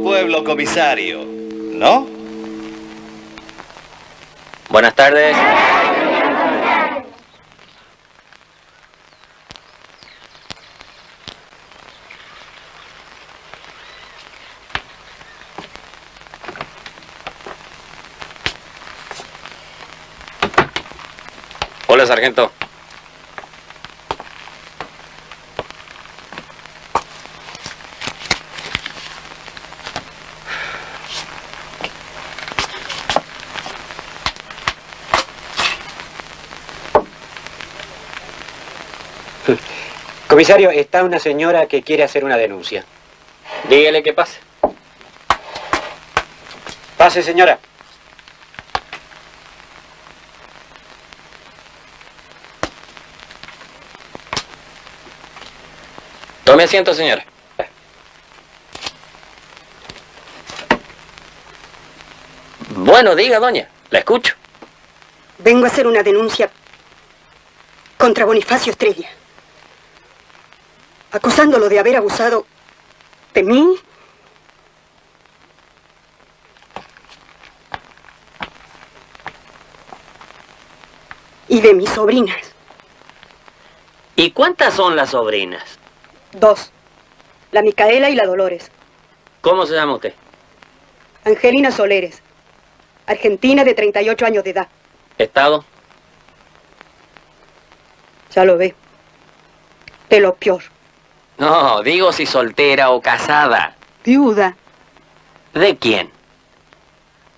nuestro pueblo, comisario, ¿no? Buenas tardes. Hola, sargento. Comisario, está una señora que quiere hacer una denuncia. Dígale que pase. Pase, señora. Tome asiento, señora. Bueno, diga, doña. La escucho. Vengo a hacer una denuncia contra Bonifacio Estrella, acusándolo de haber abusado de mí y de mis sobrinas. ¿Y cuántas son las sobrinas? 2, la Micaela y la Dolores. ¿Cómo se llama usted? Angelina Soleres, argentina de 38 años de edad. ¿Estado? Ya lo ve. De lo peor. No, digo si soltera o casada. Viuda. ¿De quién?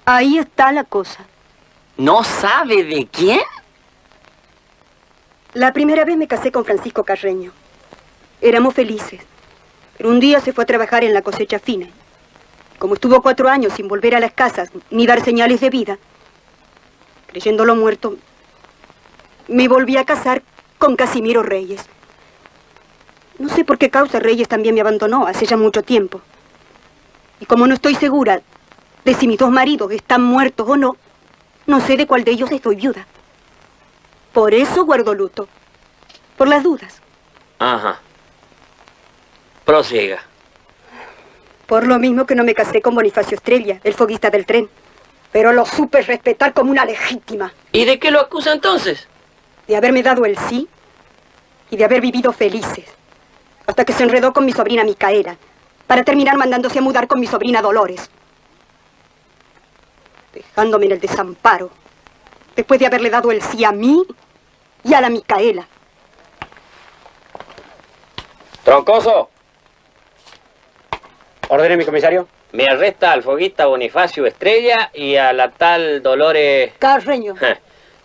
Ahí está la cosa. ¿No sabe de quién? La primera vez me casé con Francisco Carreño. Éramos felices. Pero un día se fue a trabajar en la cosecha fina. Como estuvo 4 años sin volver a las casas ni dar señales de vida, creyéndolo muerto, me volví a casar con Casimiro Reyes. No sé por qué causa Reyes también me abandonó hace ya mucho tiempo. Y como no estoy segura de si mis 2 maridos están muertos o no, no sé de cuál de ellos estoy viuda. Por eso guardo luto. Por las dudas. Ajá. Prosiga. Por lo mismo que no me casé con Bonifacio Estrella, el foguista del tren. Pero lo supe respetar como una legítima. ¿Y de qué lo acusa entonces? De haberme dado el sí y de haber vivido felices. Hasta que se enredó con mi sobrina Micaela, para terminar mandándose a mudar con mi sobrina Dolores. Dejándome en el desamparo, después de haberle dado el sí a mí y a la Micaela. Troncoso, Ordene, mi comisario. me arresta al foguista Bonifacio Estrella y a la tal Dolores... Carreño.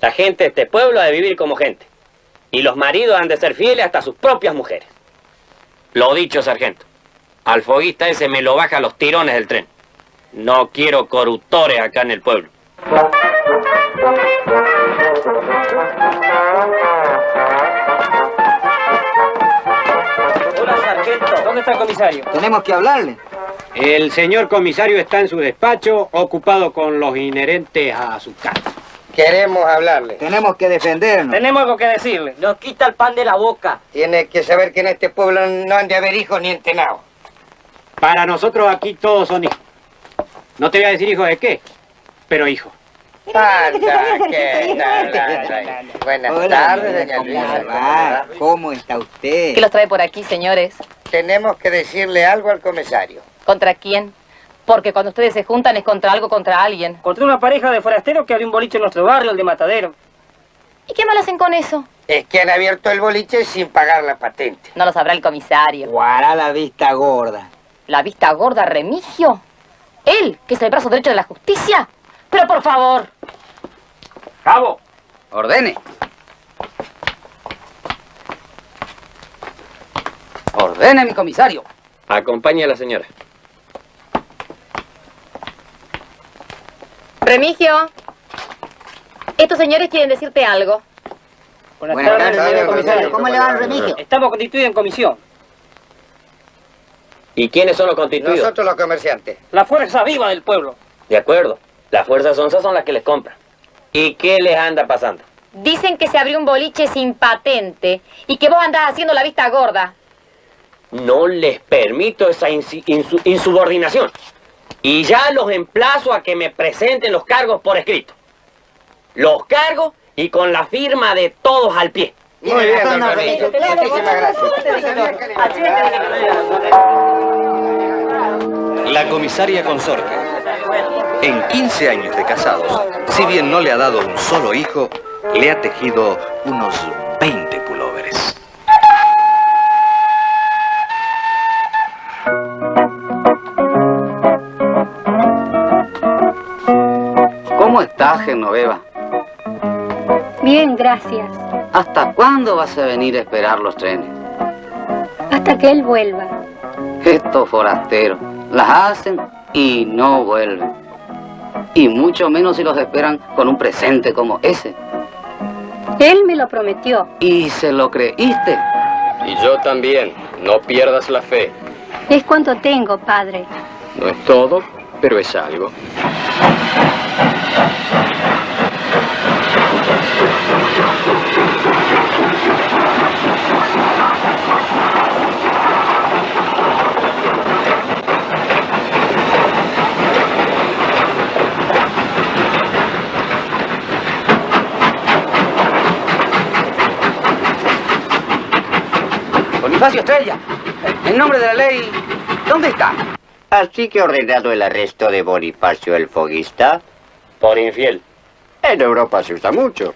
La gente de este pueblo ha de vivir como gente. Y los maridos han de ser fieles hasta a sus propias mujeres. Lo dicho, sargento. Al foguista ese me lo baja a los tirones del tren. No quiero corruptores acá en el pueblo. Hola, sargento. ¿Dónde está el comisario? Tenemos que hablarle. El señor comisario está en su despacho, ocupado con los inherentes a su casa. Queremos hablarle. Tenemos que defendernos. Tenemos algo que decirle. Nos quita el pan de la boca. Tiene que saber que en este pueblo no han de haber hijos ni entenados. Para nosotros aquí todos son hijos. No te voy a decir hijo de qué, pero hijo. Anda, ¿qué tal? Buenas tardes, doña Luisa. ¿Cómo está usted? ¿Qué los trae por aquí, señores? Tenemos que decirle algo al comisario. ¿Contra quién? Porque cuando ustedes se juntan es contra algo, contra alguien. Contra una pareja de forasteros que había un boliche en nuestro barrio, el de Matadero. ¿Y qué mal hacen con eso? Es que han abierto el boliche sin pagar la patente. No lo sabrá el comisario. Guará la vista gorda. ¿La vista gorda Remigio? ¿Él, que es el brazo derecho de la justicia? Pero por favor. ¡Cabo! Ordene. Ordene, mi comisario. Acompañe a la señora. Remigio, estos señores quieren decirte algo. Buenas tardes, señor comisario. ¿Cómo le va, Remigio? Estamos constituidos en comisión. ¿Y quiénes son los constituidos? Nosotros los comerciantes. La fuerza viva del pueblo. De acuerdo. Las fuerzas onzas son las que les compran. ¿Y qué les anda pasando? Dicen que se abrió un boliche sin patente y que vos andás haciendo la vista gorda. No les permito esa insubordinación. Y ya los emplazo a que me presenten los cargos por escrito. Los cargos y con la firma de todos al pie. Muy bien, don Remigio. Muchísimas gracias. La comisaria consorte. En 15 años de casados, si bien no le ha dado un solo hijo, le ha tejido unos 20 pulóveres. ¿Cómo estás, Genoveva? Bien, gracias. ¿Hasta cuándo vas a venir a esperar los trenes? Hasta que él vuelva. Estos forasteros las hacen y no vuelven. Y mucho menos si los esperan con un presente como ese. Él me lo prometió. ¿Y se lo creíste? Y yo también. No pierdas la fe. Es cuanto tengo, padre. No es todo, pero es algo. Bonifacio Estrella, en nombre de la ley, ¿dónde está? Así que ha ordenado el arresto de Bonifacio el Foguista. Por infiel. En Europa se usa mucho.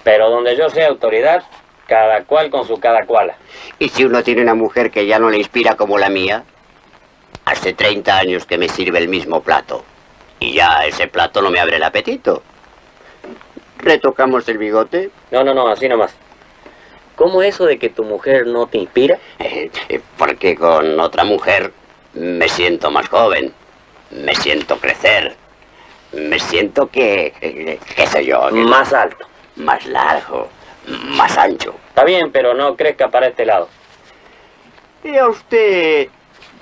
Pero donde yo sea autoridad, cada cual con su cada cual. ¿Y si uno tiene una mujer que ya no le inspira como la mía? Hace 30 años que me sirve el mismo plato. Y ya ese plato no me abre el apetito. ¿Retocamos el bigote? No, así nomás. ¿Cómo es eso de que tu mujer no te inspira? Porque con otra mujer me siento más joven. Me siento crecer. Me siento qué sé yo. Más alto. Más largo. Más ancho. Está bien, pero no crezca para este lado. ¿Y a usted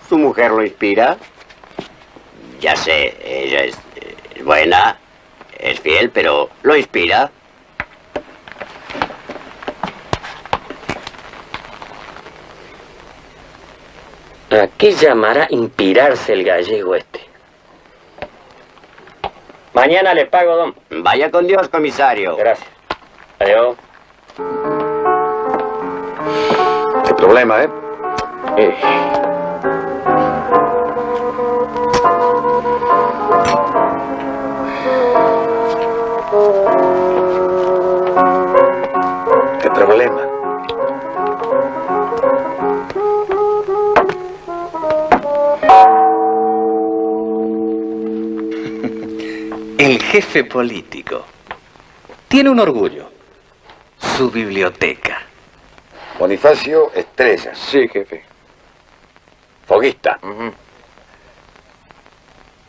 su mujer lo inspira? Ya sé, ella es buena, es fiel, pero ¿lo inspira? ¿A qué llamará inspirarse el gallego este? Mañana le pago, don. Vaya con Dios, comisario. Gracias. Adiós. El problema, ¿Qué problema? El jefe político tiene un orgullo. Su biblioteca. Bonifacio Estrella. Sí, jefe. Foguista.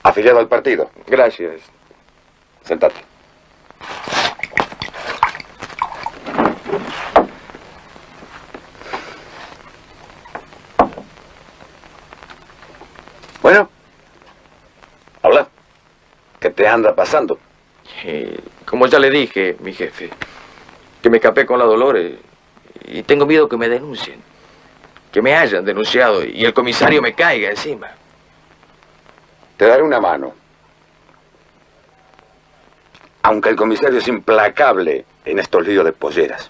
Afiliado al partido. Gracias. Sentate. Bueno. Habla. ¿Qué te anda pasando? Como ya le dije, mi jefe, que me escapé con la Dolores y tengo miedo que me denuncien, que me hayan denunciado y el comisario me caiga encima. Te daré una mano. Aunque el comisario es implacable en estos líos de polleras.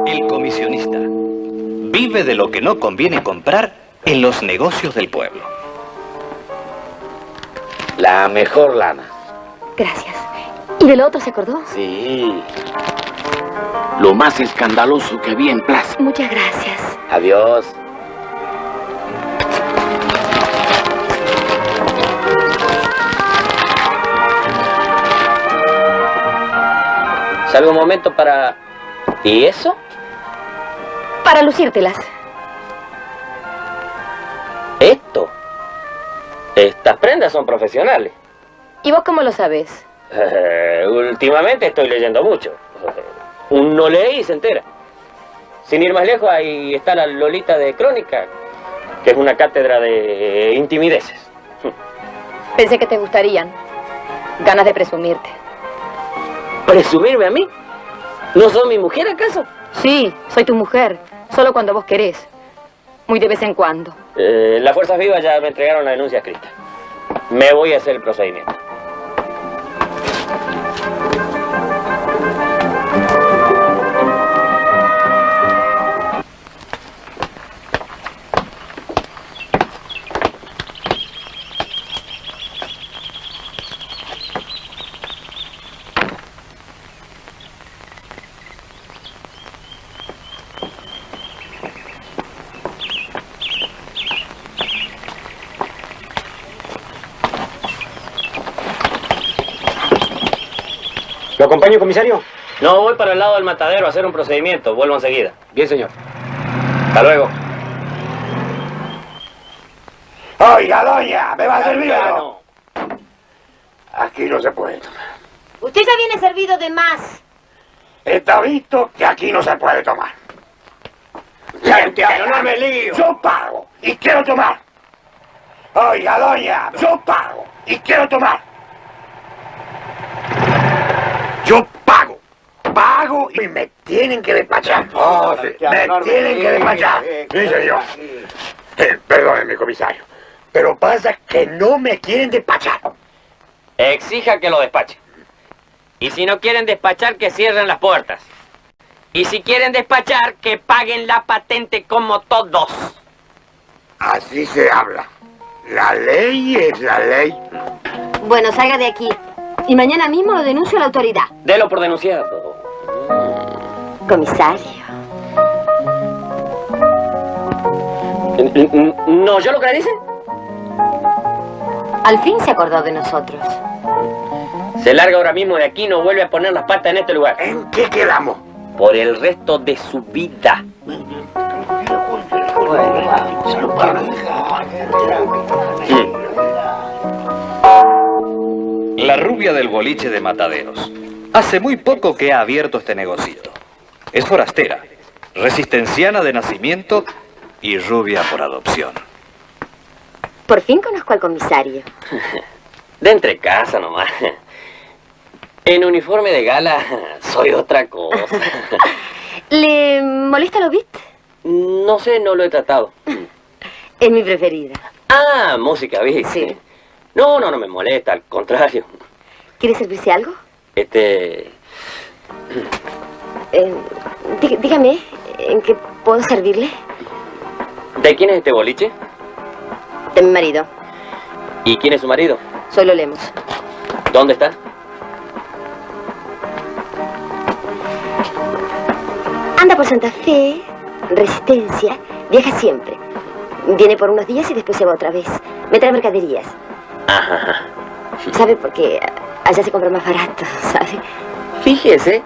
El comisionista vive de lo que no conviene comprar en los negocios del pueblo. La mejor lana. Gracias. ¿Y de lo otro se acordó? Sí. Lo más escandaloso que había en plaza. Muchas gracias. Adiós. Salgo un momento para... ¿Y eso? Para lucírtelas. ¿Esto? Estas prendas son profesionales. ¿Y vos cómo lo sabés? Últimamente estoy leyendo mucho. Uno lee y se entera. Sin ir más lejos, ahí está la Lolita de Crónica, que es una cátedra de intimideces. Pensé que te gustarían. Ganas de presumirte. ¿Presumirme a mí? ¿No sos mi mujer, acaso? Sí, soy tu mujer. Solo cuando vos querés. Muy de vez en cuando. Las fuerzas vivas ya me entregaron la denuncia escrita. Me voy a hacer el procedimiento. ¿Lo acompaño, comisario? No, voy para el lado del matadero a hacer un procedimiento. Vuelvo enseguida. Bien, señor. Hasta luego. Oiga, doña, ¿me va a servir o no? Aquí no se puede tomar. Usted ya viene servido de más. Está visto que aquí no se puede tomar. Santiago, no me lío. Yo pago y quiero tomar. Oiga, doña, yo pago y quiero tomar. Yo pago y me tienen que despachar. Me tienen que despachar. Sí, señor. Perdóneme, comisario, pero pasa que no me quieren despachar. Exija que lo despache. Y si no quieren despachar, que cierren las puertas. Y si quieren despachar, que paguen la patente como todos. Así se habla. La ley es la ley. Bueno, salga de aquí. Y mañana mismo lo denuncio a la autoridad. Delo por denunciado. Comisario. ¿No yo lo que le dicen? Al fin se acordó de nosotros. Se larga ahora mismo de aquí y no vuelve a poner las patas en este lugar. ¿En qué quedamos? Por el resto de su vida. La rubia del boliche de Mataderos. Hace muy poco que ha abierto este negocito. Es forastera, resistenciana de nacimiento y rubia por adopción. Por fin conozco al comisario. De entre casa nomás. En uniforme de gala soy otra cosa. ¿Le molesta lo beat? No sé, no lo he tratado. Es mi preferida. Ah, música, ¿viste? Sí. No me molesta, al contrario. ¿Quiere servirse algo? Dígame, ¿en qué puedo servirle? ¿De quién es este boliche? De mi marido. ¿Y quién es su marido? Soy Lo Lemos. ¿Dónde está? Anda por Santa Fe, Resistencia, viaja siempre. Viene por unos días y después se va otra vez. Me trae mercaderías. Ajá. ¿Sabe? Porque allá se compra más barato, ¿sabe? Fíjese.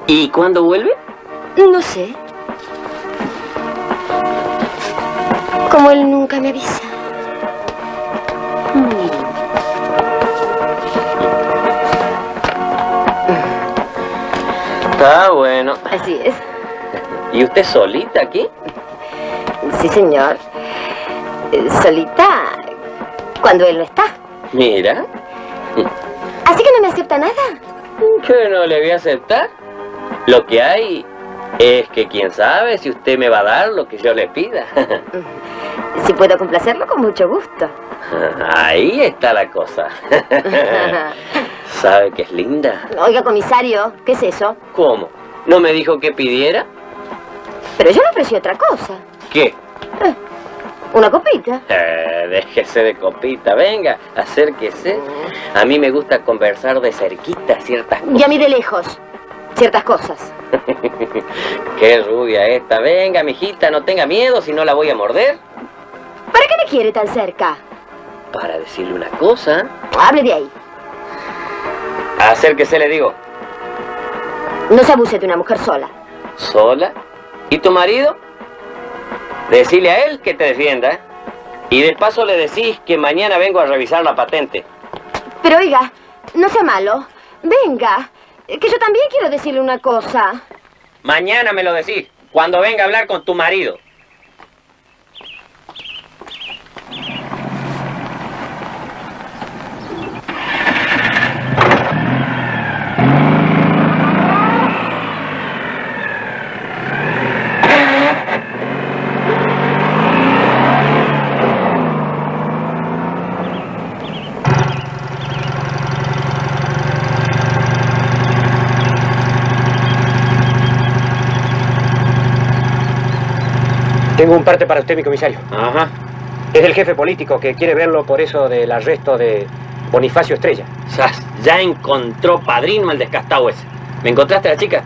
¿Y cuándo vuelve? No sé. Como él nunca me avisa. Está bueno. Así es. ¿Y usted solita aquí? Sí, señor. Solita cuando él no está. Mira. ¿Así que no me acepta nada? ¿Que no le voy a aceptar? Lo que hay es que quién sabe si usted me va a dar lo que yo le pida. Si puedo complacerlo, con mucho gusto. Ahí está la cosa. ¿Sabe que es linda? Oiga, comisario, ¿qué es eso? ¿Cómo? ¿No me dijo que pidiera? Pero yo le ofrecí otra cosa. ¿Qué? Una copita. Déjese de copita, venga, acérquese. A mí me gusta conversar de cerquita ciertas cosas. Y a mí de lejos, ciertas cosas. Qué rubia esta. Venga, mijita, no tenga miedo, si no la voy a morder. ¿Para qué me quiere tan cerca? Para decirle una cosa. Hable de ahí. Acérquese, le digo. No se abuse de una mujer sola. ¿Sola? ¿Y tu marido? Decile a él que te defienda, ¿eh? Y de paso le decís que mañana vengo a revisar la patente. Pero oiga, no sea malo. Venga, que yo también quiero decirle una cosa. Mañana me lo decís, cuando venga a hablar con tu marido. Tengo un parte para usted, mi comisario. Ajá. Es el jefe político que quiere verlo por eso del arresto de Bonifacio Estrella. Ya encontró padrino el descastado ese. ¿Me encontraste a la chica?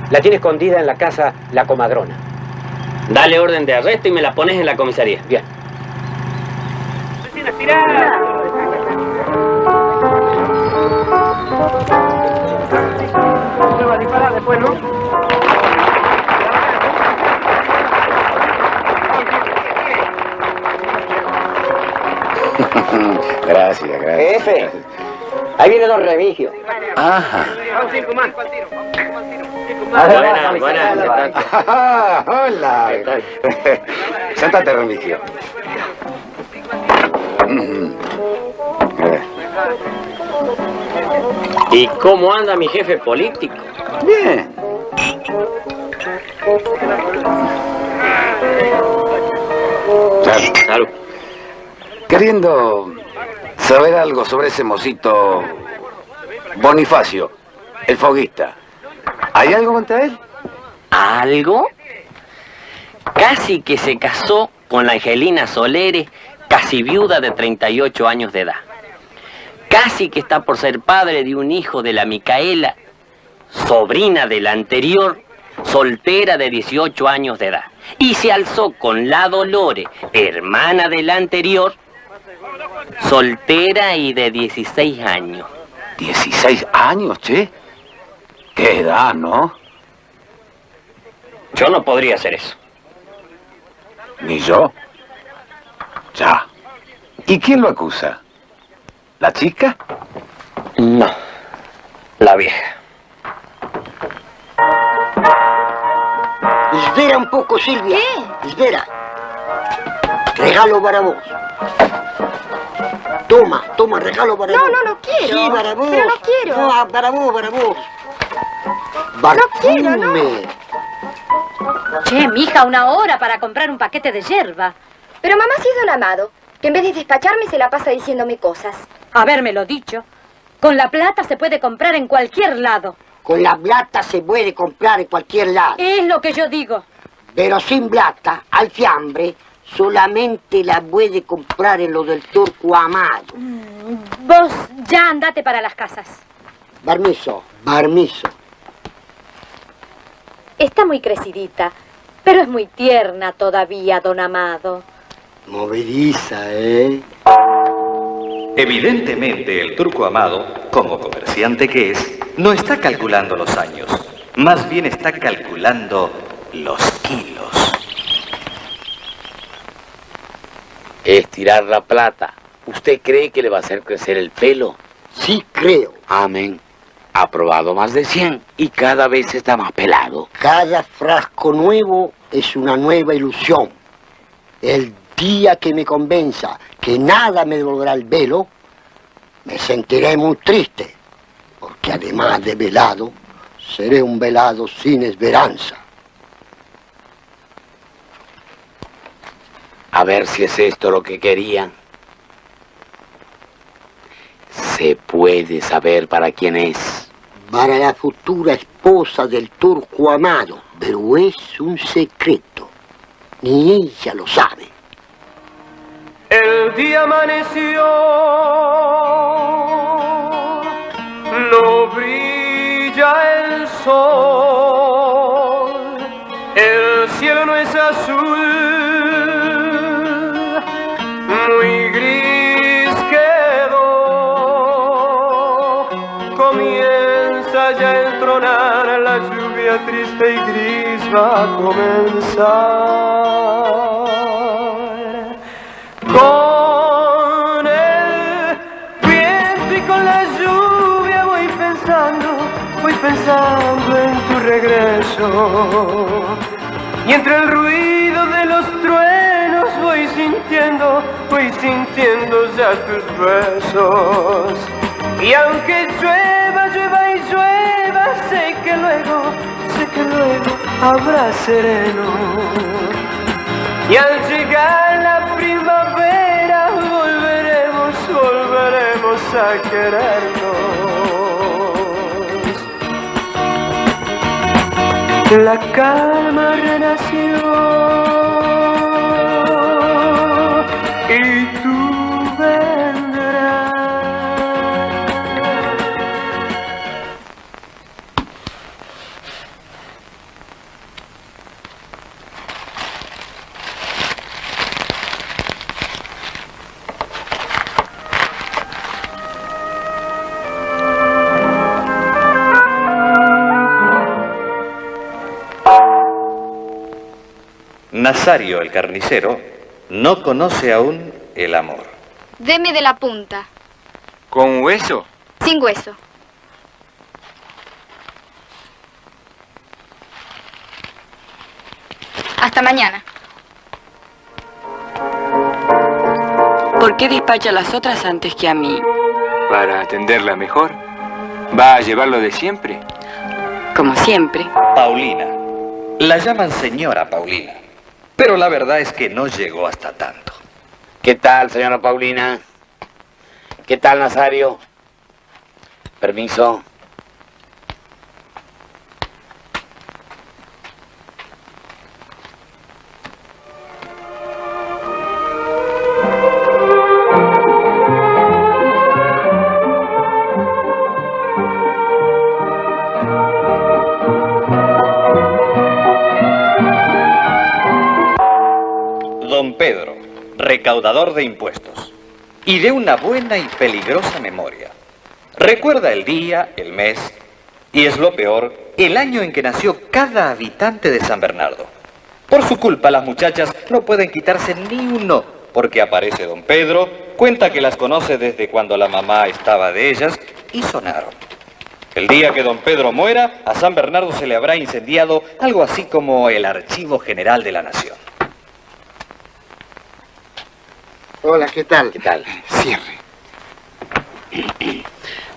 La tiene escondida en la casa La Comadrona. Dale orden de arresto y me la pones en la comisaría. Bien. Se va a disparar después, ¿no? Gracias, gracias. Jefe, ahí viene don Remigio. Ajá. Buenas. Hola. Siéntate, Remigio. ¿Y cómo anda mi jefe político? Bien. Salud. Queriendo saber algo sobre ese mocito Bonifacio, el foguista. ¿Hay algo contra él? ¿Algo? Casi que se casó con la Angelina Soleres, casi viuda de 38 años de edad. Casi que está por ser padre de un hijo de la Micaela, sobrina de la anterior, soltera de 18 años de edad. Y se alzó con la Dolores, hermana de la anterior, soltera y de 16 años. 16 años, che. Qué edad, ¿no? Yo no podría hacer eso. Ni yo. Ya. ¿Y quién lo acusa? ¿La chica? No, la vieja. Espera un poco, Silvia. ¿Qué? Espera. Regalo para vos. Toma, regalo para vos. No quiero. Sí, para vos. Pero no quiero. No, para vos. No quiero, no. Barfume. Che, mija, una hora para comprar un paquete de yerba. Pero mamá sí es don Amado, que en vez de despacharme se la pasa diciéndome cosas. Habérmelo dicho. Con la plata se puede comprar en cualquier lado. Con la plata se puede comprar en cualquier lado. Es lo que yo digo. Pero sin plata, al fiambre, solamente la puede comprar en lo del Turco Amado. Vos ya andate para las casas. Barmiso. Está muy crecidita, pero es muy tierna todavía, don Amado. Movediza, ¿eh? Evidentemente, el Turco Amado, como comerciante que es, no está calculando los años. Más bien está calculando los kilos. Estirar la plata. ¿Usted cree que le va a hacer crecer el pelo? Sí, creo. Amén. Ha probado más de 100 y cada vez está más pelado. Cada frasco nuevo es una nueva ilusión. El día que me convenza que nada me devolverá el velo, me sentiré muy triste, porque además de velado, seré un velado sin esperanza. A ver si es esto lo que querían. ¿Se puede saber para quién es? Para la futura esposa del Turco Amado, pero es un secreto. Ni ella lo sabe. El día amaneció, no brilla el sol, el cielo no es azul, muy gris quedó, comienza ya a entronar, la lluvia triste y gris va a comenzar. Con el viento y con la lluvia voy pensando en tu regreso. Y entre el ruido de los truenos voy sintiendo ya tus besos. Y aunque llueva y llueva, sé que luego habrá sereno. Y al llegar la primavera volveremos a querernos. la calma renació y tú vendrás. Nazario, el carnicero, no conoce aún el amor. Deme de la punta. ¿Con hueso? Sin hueso. Hasta mañana. ¿Por qué despacha a las otras antes que a mí? Para atenderla mejor. ¿Va a llevarlo de siempre? Como siempre. Paulina. La llaman señora Paulina. Pero la verdad es que no llegó hasta tanto. ¿Qué tal, señora Paulina? ¿Qué tal, Nazario? Permiso. Don Pedro, recaudador de impuestos, y de una buena y peligrosa memoria. Recuerda el día, el mes, y es lo peor, el año en que nació cada habitante de San Bernardo. Por su culpa, las muchachas no pueden quitarse ni uno, porque aparece don Pedro, cuenta que las conoce desde cuando la mamá estaba de ellas, y sonaron. El día que don Pedro muera, a San Bernardo se le habrá incendiado algo así como el Archivo General de la Nación. Hola, ¿qué tal? ¿Qué tal? Cierre.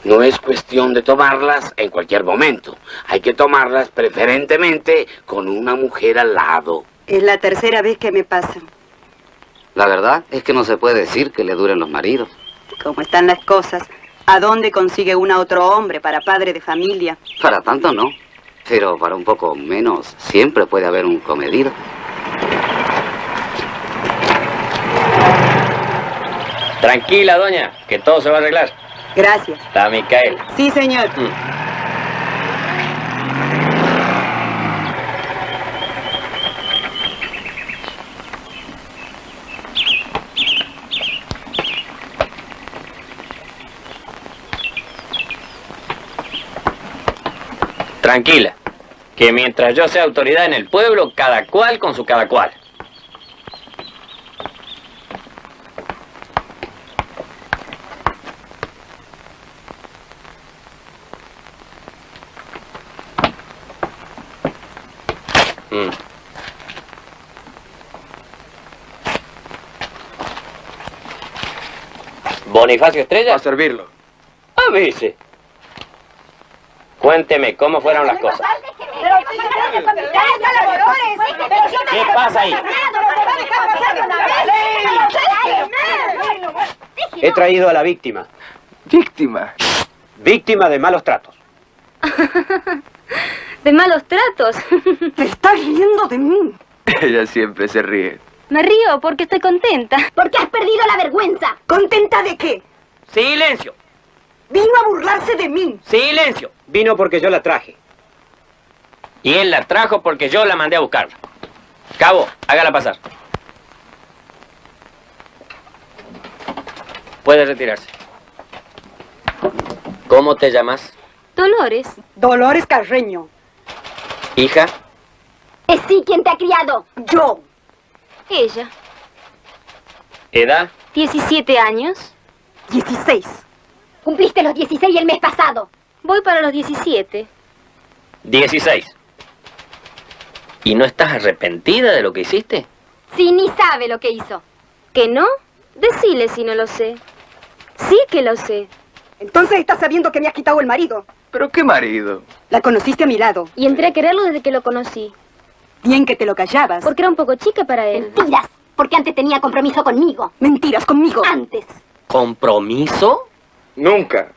No es cuestión de tomarlas en cualquier momento. Hay que tomarlas preferentemente con una mujer al lado. Es la tercera vez que me pasa. La verdad es que no se puede decir que le duren los maridos. Como están las cosas, ¿a dónde consigue una otro hombre para padre de familia? Para tanto no, pero para un poco menos siempre puede haber un comedido. Tranquila, doña, que todo se va a arreglar. Gracias. Está Micael. Sí, señor. Tranquila, que mientras yo sea autoridad en el pueblo, cada cual con su cada cual. ¿Bonifacio Estrella? A servirlo. Avise. Cuénteme cómo fueron las cosas. ¿Qué pasa ahí? He traído a la víctima. ¿Víctima? Víctima de malos tratos. ¿De malos tratos? ¿Te estás riendo de mí? Ella siempre se ríe. Me río porque estoy contenta. Porque has perdido la vergüenza. ¿Contenta de qué? ¡Silencio! Vino a burlarse de mí. ¡Silencio! Vino porque yo la traje. Y él la trajo porque yo la mandé a buscarla. Cabo, hágala pasar. Puede retirarse. ¿Cómo te llamas? Dolores. Dolores Carreño. Hija. Es sí quien te ha criado. Yo. Ella. ¿Edad? 17 años. 16. Cumpliste los 16 el mes pasado. Voy para los 17. 16. ¿Y no estás arrepentida de lo que hiciste? Sí, ni sabe lo que hizo. ¿Que no? Decile si no lo sé. Sí que lo sé. Entonces estás sabiendo que me has quitado el marido. ¿Pero qué marido? La conociste a mi lado. Y entré a quererlo desde que lo conocí. Bien que te lo callabas. Porque era un poco chica para él. Mentiras, porque antes tenía compromiso conmigo. Mentiras conmigo. Antes. ¿Compromiso? Nunca.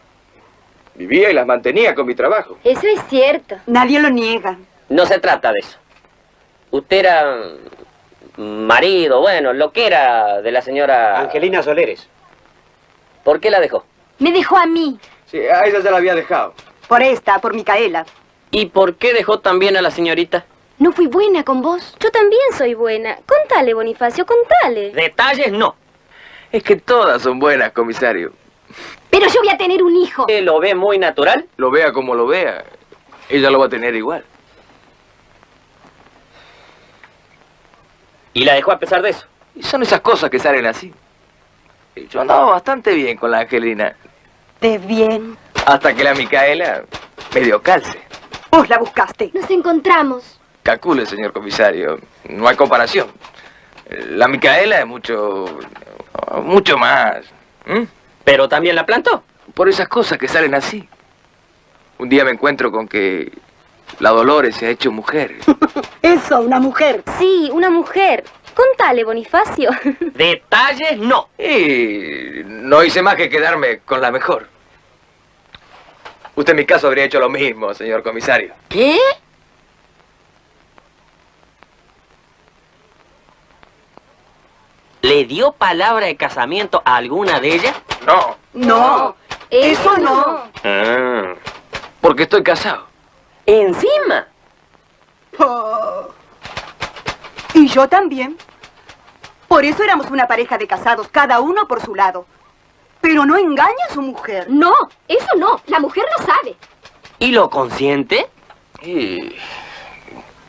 Vivía y las mantenía con mi trabajo. Eso es cierto. Nadie lo niega. No se trata de eso. Usted era marido, bueno, lo que era de la señora... Angelina Soleres. ¿Por qué la dejó? Me dejó a mí. Sí, a ella ya la había dejado. Por Micaela. ¿Y por qué dejó también a la señorita? ¿No fui buena con vos? Yo también soy buena. Contale, Bonifacio, contale. Detalles no. Es que todas son buenas, comisario. Pero yo voy a tener un hijo. ¿Lo ve muy natural? Lo vea como lo vea, ella lo va a tener igual. ¿Y la dejó a pesar de eso? Y son esas cosas que salen así. Yo andaba bastante bien con la Angelina. ¿De bien? Hasta que la Micaela me dio calce. Vos la buscaste. Nos encontramos. Calcule, señor comisario. No hay comparación. La Micaela es mucho más. ¿Pero también la plantó? Por esas cosas que salen así. Un día me encuentro con que la Dolores se ha hecho mujer. Eso, una mujer. Sí, una mujer. Contale, Bonifacio. Detalles no. Y no hice más que quedarme con la mejor. Usted en mi caso habría hecho lo mismo, señor comisario. ¿Qué? ¿Le dio palabra de casamiento a alguna de ellas? No. No, eso no. Porque estoy casado. ¿Encima? Oh. Y yo también. Por eso éramos una pareja de casados, cada uno por su lado. Pero no engaña a su mujer. No, eso no. La mujer lo sabe. ¿Y lo consiente? Y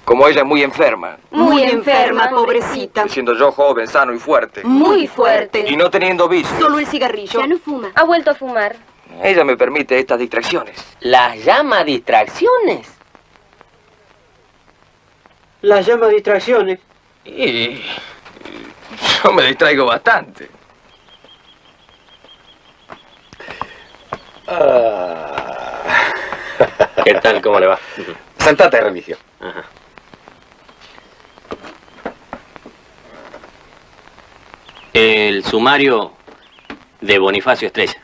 como ella es muy enferma. Muy enferma, pobrecita. Y siendo yo joven, sano y fuerte. Muy fuerte. Y no teniendo vicios. Solo el cigarrillo. Ya no fuma. Ha vuelto a fumar. Ella me permite estas distracciones. ¿Las llama distracciones? Las llama distracciones. Y yo me distraigo bastante. ¿Qué tal? ¿Cómo le va? Sentate, Remigio. Ajá. El sumario de Bonifacio Estrella.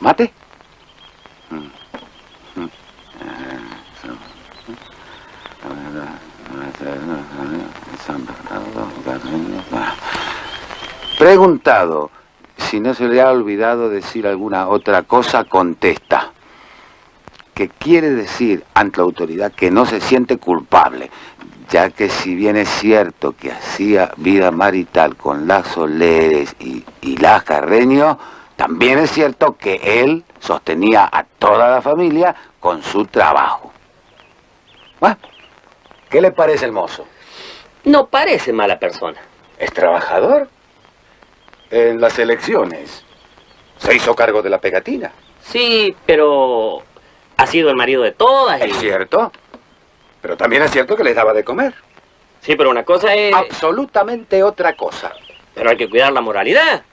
¿Mate? Preguntado, si no se le ha olvidado decir alguna otra cosa, contesta. Que quiere decir ante la autoridad que no se siente culpable, ya que si bien es cierto que hacía vida marital con las Soleres y las Carreño, también es cierto que él sostenía a toda la familia con su trabajo. Bueno, ¿qué le parece el mozo? No parece mala persona. ¿Es trabajador? En las elecciones se hizo cargo de la pegatina. Sí, pero ha sido el marido de todas. Es cierto, pero también es cierto que les daba de comer. Sí, pero una cosa es... Absolutamente otra cosa. Pero hay que cuidar la moralidad.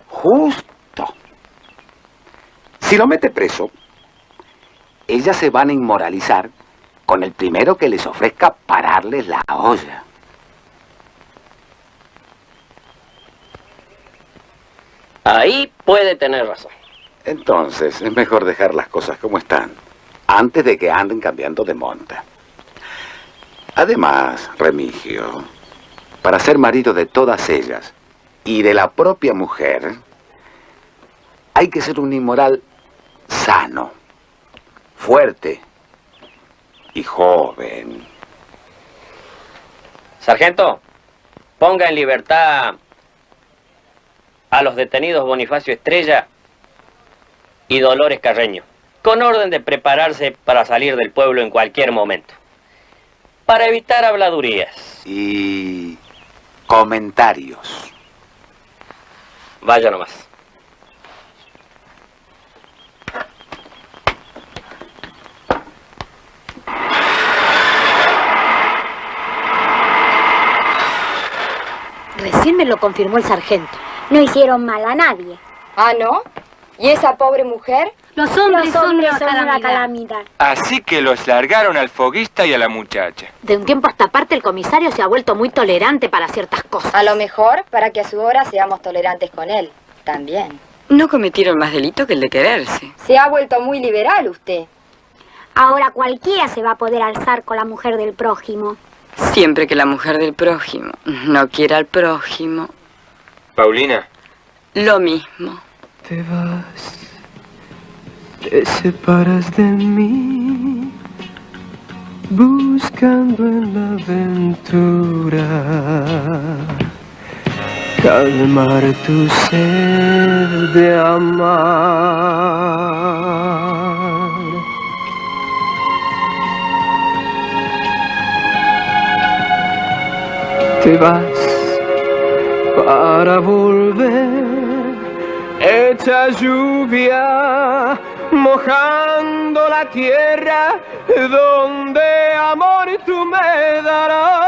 Justo. Si lo mete preso, ellas se van a inmoralizar con el primero que les ofrezca pararles la olla. Ahí puede tener razón. Entonces, es mejor dejar las cosas como están, antes de que anden cambiando de monta. Además, Remigio, para ser marido de todas ellas y de la propia mujer, hay que ser un inmoral sano, fuerte y joven. Sargento, ponga en libertad a los detenidos Bonifacio Estrella y Dolores Carreño, con orden de prepararse para salir del pueblo en cualquier momento, para evitar habladurías. Y comentarios. Vaya nomás. Recién me lo confirmó el sargento. No hicieron mal a nadie. ¿Ah, no? ¿Y esa pobre mujer? Los hombres son una son una calamidad. calamidad. Así que los largaron al foguista y a la muchacha. De un tiempo a esta parte el comisario se ha vuelto muy tolerante para ciertas cosas. A lo mejor para que a su hora seamos tolerantes con él. También. No cometieron más delito que el de quererse. Se ha vuelto muy liberal usted. Ahora cualquiera se va a poder alzar con la mujer del prójimo. Siempre que la mujer del prójimo no quiera al prójimo. Paulina. Lo mismo. Te vas, te separas de mí, buscando en la aventura calmar tu sed de amar. Te vas para volver, hecha lluvia, mojando la tierra donde amor tú me darás.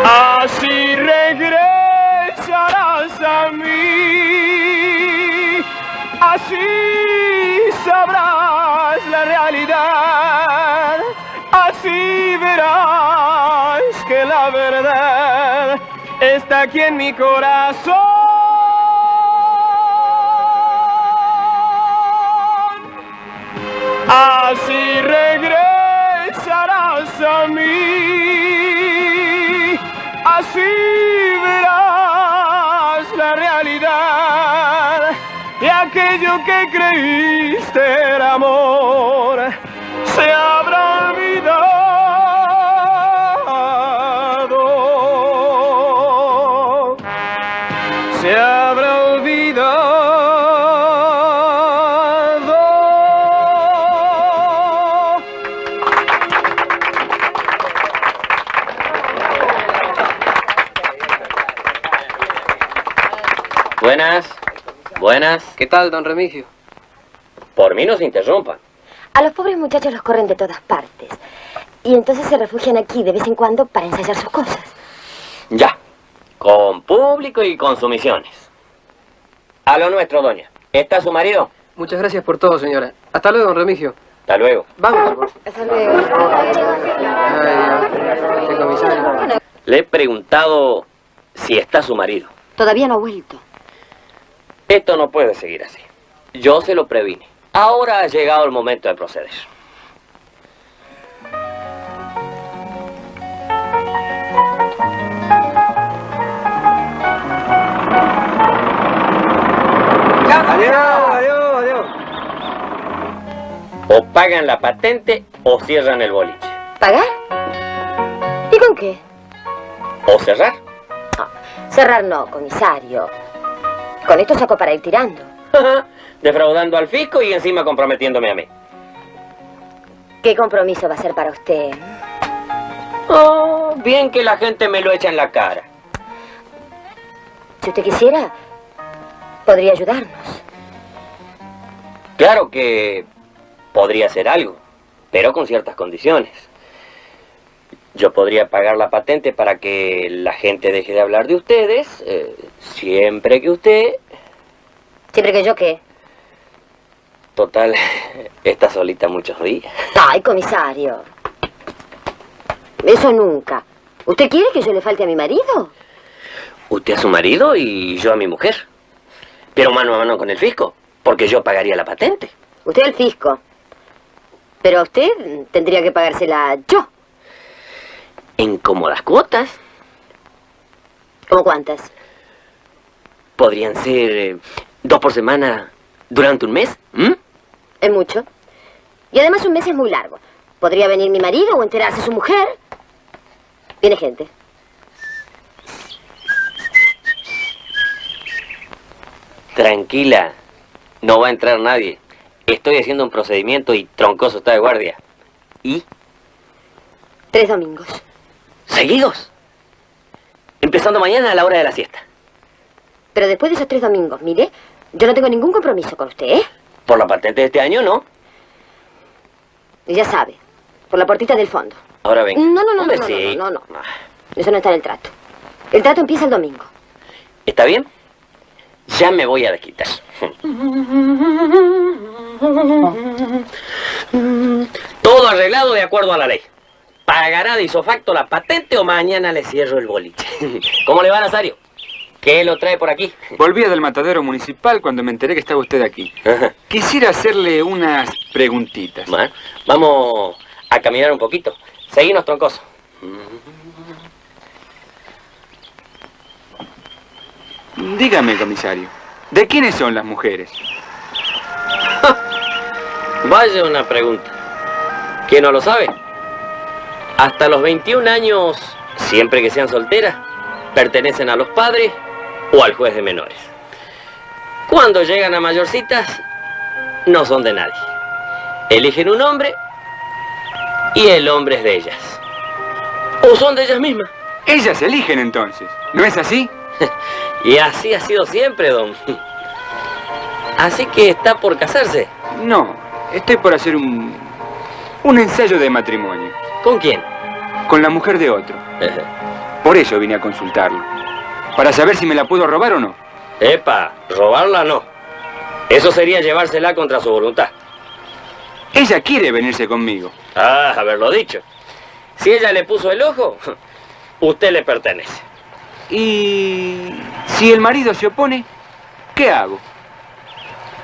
Así regresarás a mí, así sabrás la realidad, así verás que la verdad está aquí en mi corazón. Así regresarás a mí, así verás la realidad, y aquello que creíste era amor se habrá olvidado. Se habrá olvidado. Buenas. Buenas. ¿Qué tal, don Remigio? Por mí no se interrumpan. A los pobres muchachos los corren de todas partes. Y entonces se refugian aquí de vez en cuando para ensayar sus cosas. Ya. Con público y con sumisiones. A lo nuestro, doña. ¿Está su marido? Muchas gracias por todo, señora. Hasta luego, don Remigio. Hasta luego. Vamos. Hasta luego. Ay, qué comisario. Le he preguntado si está su marido. Todavía no ha vuelto. Esto no puede seguir así. Yo se lo previne. Ahora ha llegado el momento de proceder. Adiós. O pagan la patente o cierran el boliche. ¿Pagar? ¿Y con qué? O cerrar. Cerrar no, comisario. Con esto saco para ir tirando. Defraudando al fisco y encima comprometiéndome a mí. ¿Qué compromiso va a ser para usted? Oh, bien que la gente me lo echa en la cara. Si usted quisiera, podría ayudarnos. Claro que podría hacer algo, pero con ciertas condiciones. Yo podría pagar la patente para que la gente deje de hablar de ustedes, siempre que usted... ¿Siempre que yo qué? Total, está solita muchos días. Ay, comisario. Eso nunca. ¿Usted quiere que yo le falte a mi marido? Usted a su marido y yo a mi mujer. Pero mano a mano con el fisco, porque yo pagaría la patente. Usted al fisco. Pero a usted tendría que pagársela yo. En cómodas cuotas. ¿Cómo cuántas? Podrían ser 2 por semana durante un mes. Es mucho. Y además un mes es muy largo. Podría venir mi marido o enterarse su mujer. Viene gente. Tranquila, no va a entrar nadie. Estoy haciendo un procedimiento y Troncoso está de guardia. ¿Y? 3 domingos. ¿Seguidos? Empezando mañana a la hora de la siesta. Pero después de esos 3 domingos, mire, yo no tengo ningún compromiso con usted, ¿eh? Por la patente de este año, ¿no? Y ya sabe, por la puertita del fondo. Ahora venga. No. Hombre, sí. No. Eso no está en el trato. El trato empieza el domingo. ¿Está bien? Ya me voy a desquitar. Todo arreglado de acuerdo a la ley. pagará de isofacto la patente o mañana le cierro el boliche. ¿Cómo le va, Nazario? ¿Qué lo trae por aquí? Volvía del matadero municipal cuando me enteré que estaba usted aquí. Quisiera hacerle unas preguntitas. Bueno, vamos a caminar un poquito. Seguinos, troncoso. Dígame, comisario, ¿de quiénes son las mujeres? Vaya una pregunta. ¿Quién no lo sabe? Hasta los 21 años, siempre que sean solteras, pertenecen a los padres o al juez de menores. Cuando llegan a mayorcitas, no son de nadie. Eligen un hombre y el hombre es de ellas. ¿O son de ellas mismas? Ellas eligen entonces, ¿no es así? Y así ha sido siempre, don. Así que está por casarse. No, estoy por hacer un ensayo de matrimonio. ¿Con quién? Con la mujer de otro. Por eso vine a consultarlo. Para saber si me la puedo robar o no. Epa, robarla no. Eso sería llevársela contra su voluntad. Ella quiere venirse conmigo. Ah, haberlo dicho. Si ella le puso el ojo, usted le pertenece. Y si el marido se opone, ¿qué hago?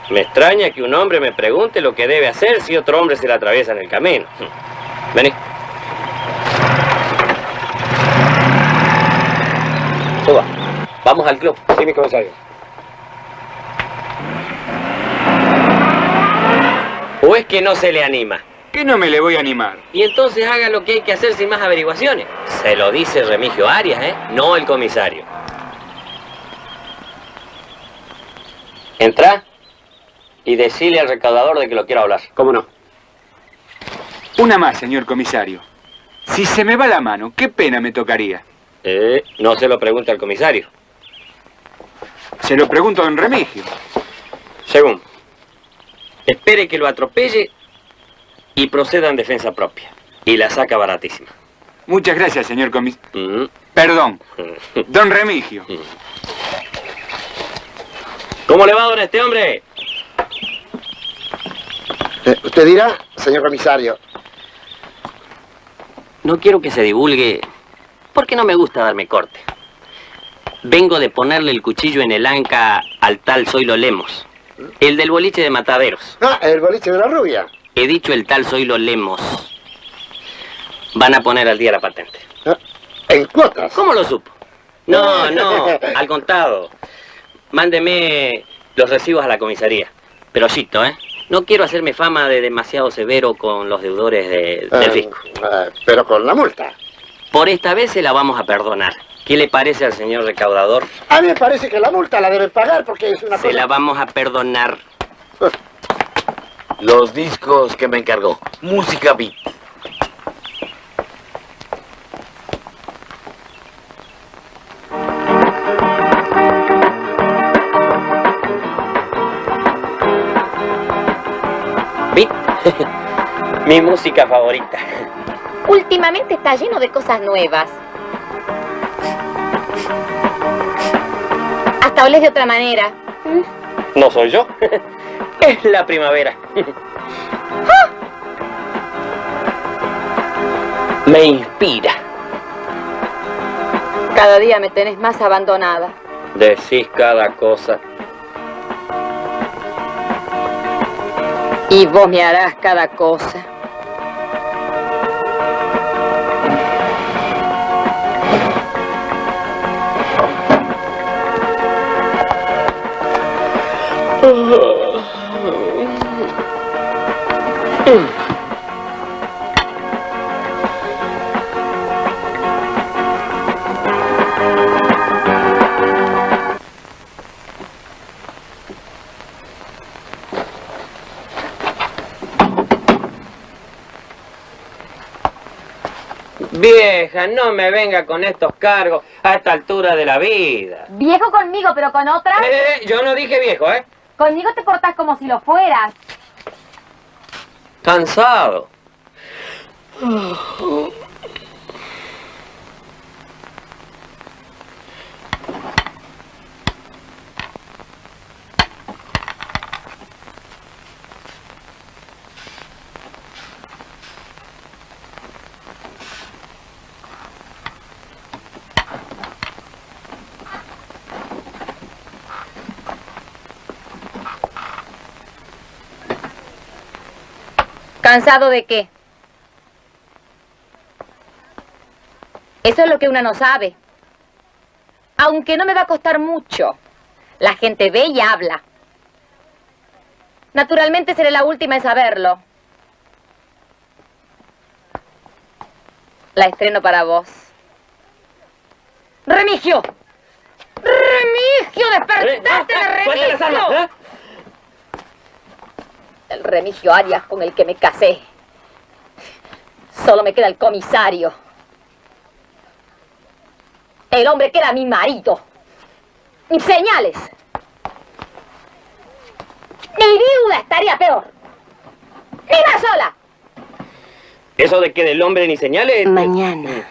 Me extraña que un hombre me pregunte lo que debe hacer si otro hombre se le atraviesa en el camino. Vení. Suba. Vamos al club. Sí, mi comisario. ¿O es que no se le anima? Que no me le voy a animar. Y entonces haga lo que hay que hacer sin más averiguaciones. Se lo dice Remigio Arias, no el comisario. Entra y decile al recaudador de que lo quiero hablar. ¿Cómo no? Una más, señor comisario. Si se me va la mano, ¿qué pena me tocaría? No se lo pregunte al comisario. Se lo pregunto a don Remigio. Según. Espere que lo atropelle y proceda en defensa propia. Y la saca baratísima. Muchas gracias, señor comisario. Perdón, don Remigio. ¿Cómo le va, don este hombre? Usted dirá, señor comisario. No quiero que se divulgue, porque no me gusta darme corte. Vengo de ponerle el cuchillo en el anca al tal Zoilo Lemos, el del boliche de Mataderos. Ah, el boliche de la rubia. He dicho el tal Zoilo Lemos. Van a poner al día la patente. ¿En cuotas? ¿Cómo lo supo? No, al contado. Mándeme los recibos a la comisaría. Pero chito, no quiero hacerme fama de demasiado severo con los deudores del fisco. Pero con la multa. Por esta vez se la vamos a perdonar. ¿Qué le parece al señor recaudador? A mí me parece que la multa la deben pagar porque es una cosa... Se la vamos a perdonar. Los discos que me encargó. Música beat. Beat. Mi música favorita. Últimamente está lleno de cosas nuevas. Hasta olés de otra manera. No soy yo. Es la primavera. Me inspira. Cada día me tenés más abandonada. Decís cada cosa. Y vos me harás cada cosa. Vieja, no me venga con estos cargos a esta altura de la vida. Viejo conmigo, pero con otra. Yo no dije viejo, Conmigo te portas como si lo fueras. Cansado. ¿Cansado de qué? Eso es lo que una no sabe. Aunque no me va a costar mucho. La gente ve y habla. Naturalmente seré la última en saberlo. La estreno para vos. ¡Remigio! ¡Remigio! ¡Despertate de Remigio! El Remigio Arias con el que me casé. Solo me queda el comisario. El hombre que era mi marido. Ni señales. Mi viuda estaría peor. ¡Ni más sola! Eso de que del hombre ni señales... Mañana,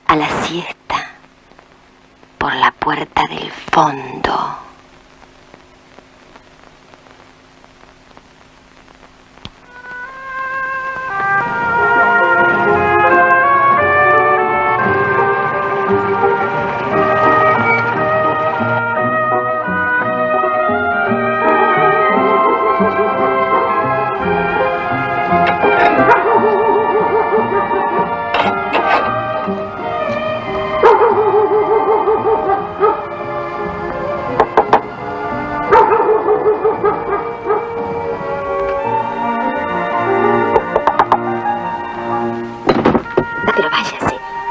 a la siesta, por la puerta del fondo.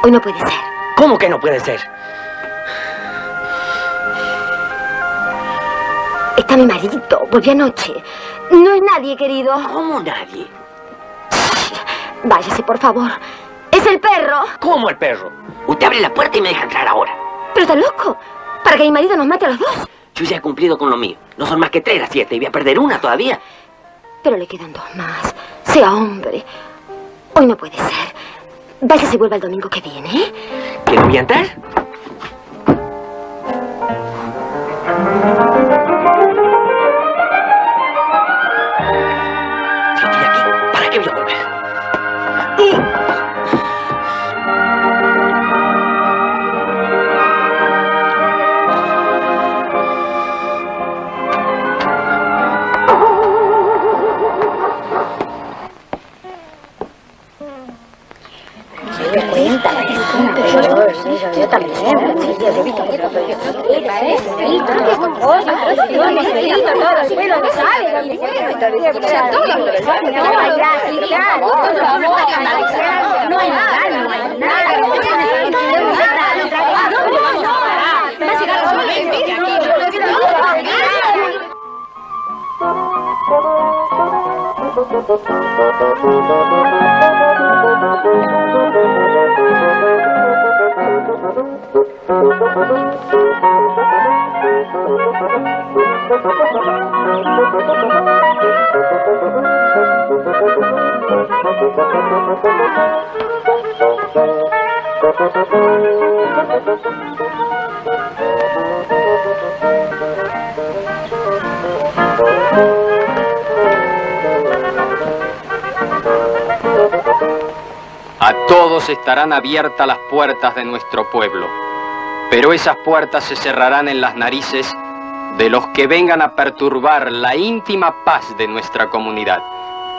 Hoy no puede ser. ¿Cómo que no puede ser? Está mi marido. Volvió anoche. No es nadie, querido. ¿Cómo nadie? Váyase, por favor. ¡Es el perro! ¿Cómo el perro? Usted abre la puerta y me deja entrar ahora. ¿Pero está loco? ¿Para que mi marido nos mate a los dos? Yo ya he cumplido con lo mío. No son más que 3 las 7 y voy a perder una todavía. Pero le quedan 2 más. Sea hombre. Hoy no puede ser. Váyase y vuelva el domingo que viene, ¿eh? ¿Que no voy a entrar? Si estoy aquí, ¿para qué voy a volver? Yo también. A todos estarán abiertas las puertas de nuestro pueblo, pero esas puertas se cerrarán en las narices de los que vengan a perturbar la íntima paz de nuestra comunidad.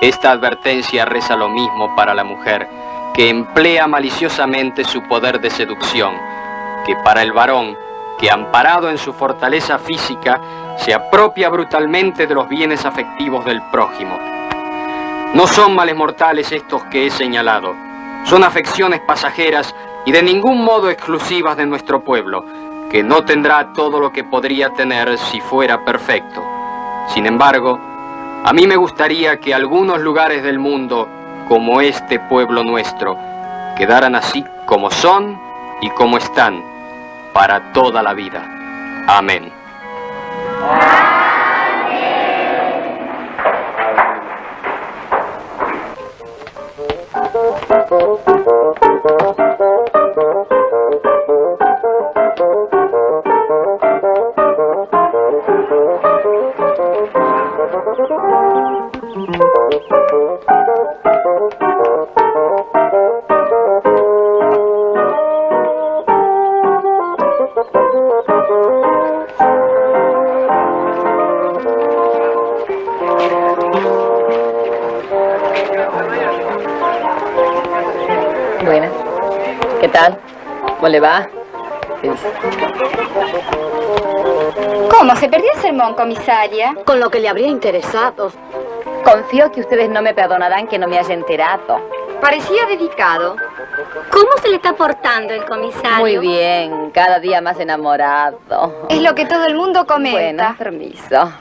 Esta advertencia reza lo mismo para la mujer, que emplea maliciosamente su poder de seducción, que para el varón, que amparado en su fortaleza física, se apropia brutalmente de los bienes afectivos del prójimo. No son males mortales estos que he señalado. Son afecciones pasajeras y de ningún modo exclusivas de nuestro pueblo, que no tendrá todo lo que podría tener si fuera perfecto. Sin embargo, a mí me gustaría que algunos lugares del mundo, como este pueblo nuestro, quedaran así como son y como están, para toda la vida. Amén. Buenas. ¿Qué tal? ¿Cómo le va? ¿Cómo? ¿Se perdió el sermón, comisaria? Con lo que le habría interesado. Confío que ustedes no me perdonarán que no me haya enterado. Parecía dedicado. ¿Cómo se le está portando el comisario? Muy bien, cada día más enamorado. Es lo que todo el mundo comenta. Bueno, permiso.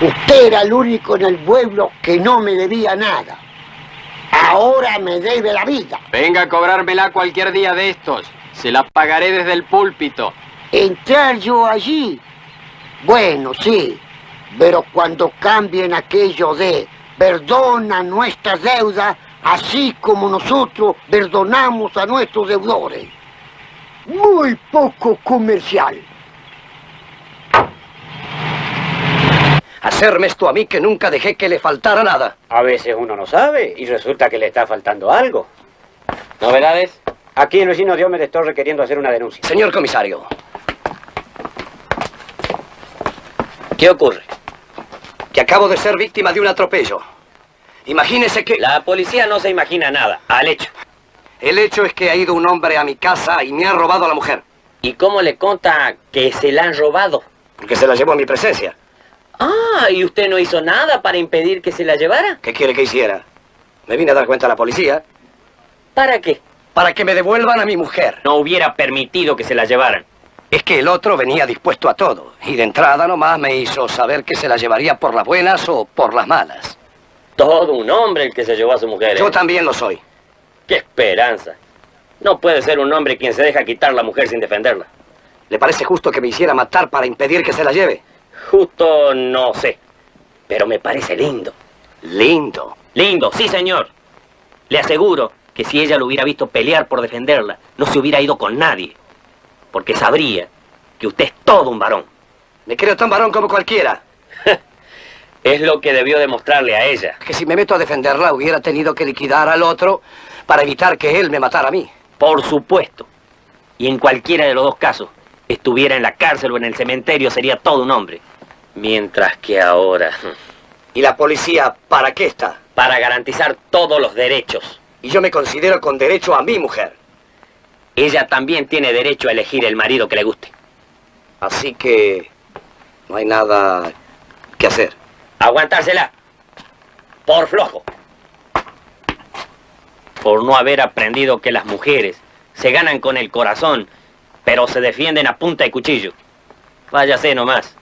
Usted era el único en el pueblo que no me debía nada. Ahora me debe la vida. Venga a cobrármela cualquier día de estos. Se la pagaré desde el púlpito. ¿Entrar yo allí? Bueno, sí. Pero cuando cambien aquello de perdona nuestras deudas, así como nosotros perdonamos a nuestros deudores. Muy poco comercial. Hacerme esto a mí que nunca dejé que le faltara nada. A veces uno no sabe y resulta que le está faltando algo. ¿Novedades? Aquí el vecino Diomedes está requiriendo hacer una denuncia. Señor comisario. ¿Qué ocurre? Que acabo de ser víctima de un atropello. Imagínese que... La policía no se imagina nada. Al hecho. El hecho es que ha ido un hombre a mi casa y me ha robado a la mujer. ¿Y cómo le conta que se la han robado? Porque se la llevó a mi presencia. Ah, ¿y usted no hizo nada para impedir que se la llevara? ¿Qué quiere que hiciera? Me vine a dar cuenta a la policía. ¿Para qué? Para que me devuelvan a mi mujer. No hubiera permitido que se la llevaran. Es que el otro venía dispuesto a todo. Y de entrada nomás me hizo saber que se la llevaría por las buenas o por las malas. Todo un hombre el que se llevó a su mujer. Yo también lo soy. ¡Qué esperanza! No puede ser un hombre quien se deja quitar la mujer sin defenderla. ¿Le parece justo que me hiciera matar para impedir que se la lleve? Justo no sé, pero me parece lindo. ¿Lindo? Lindo, sí señor. Le aseguro que si ella lo hubiera visto pelear por defenderla, no se hubiera ido con nadie. Porque sabría que usted es todo un varón. Me creo tan varón como cualquiera. Es lo que debió demostrarle a ella. Que si me meto a defenderla hubiera tenido que liquidar al otro para evitar que él me matara a mí. Por supuesto. Y en cualquiera de los dos casos, estuviera en la cárcel o en el cementerio, sería todo un hombre. Mientras que ahora... ¿Y la policía para qué está? Para garantizar todos los derechos. Y yo me considero con derecho a mi mujer. Ella también tiene derecho a elegir el marido que le guste. Así que no hay nada que hacer. Aguantársela. Por flojo. Por no haber aprendido que las mujeres se ganan con el corazón, pero se defienden a punta de cuchillo. Váyase nomás.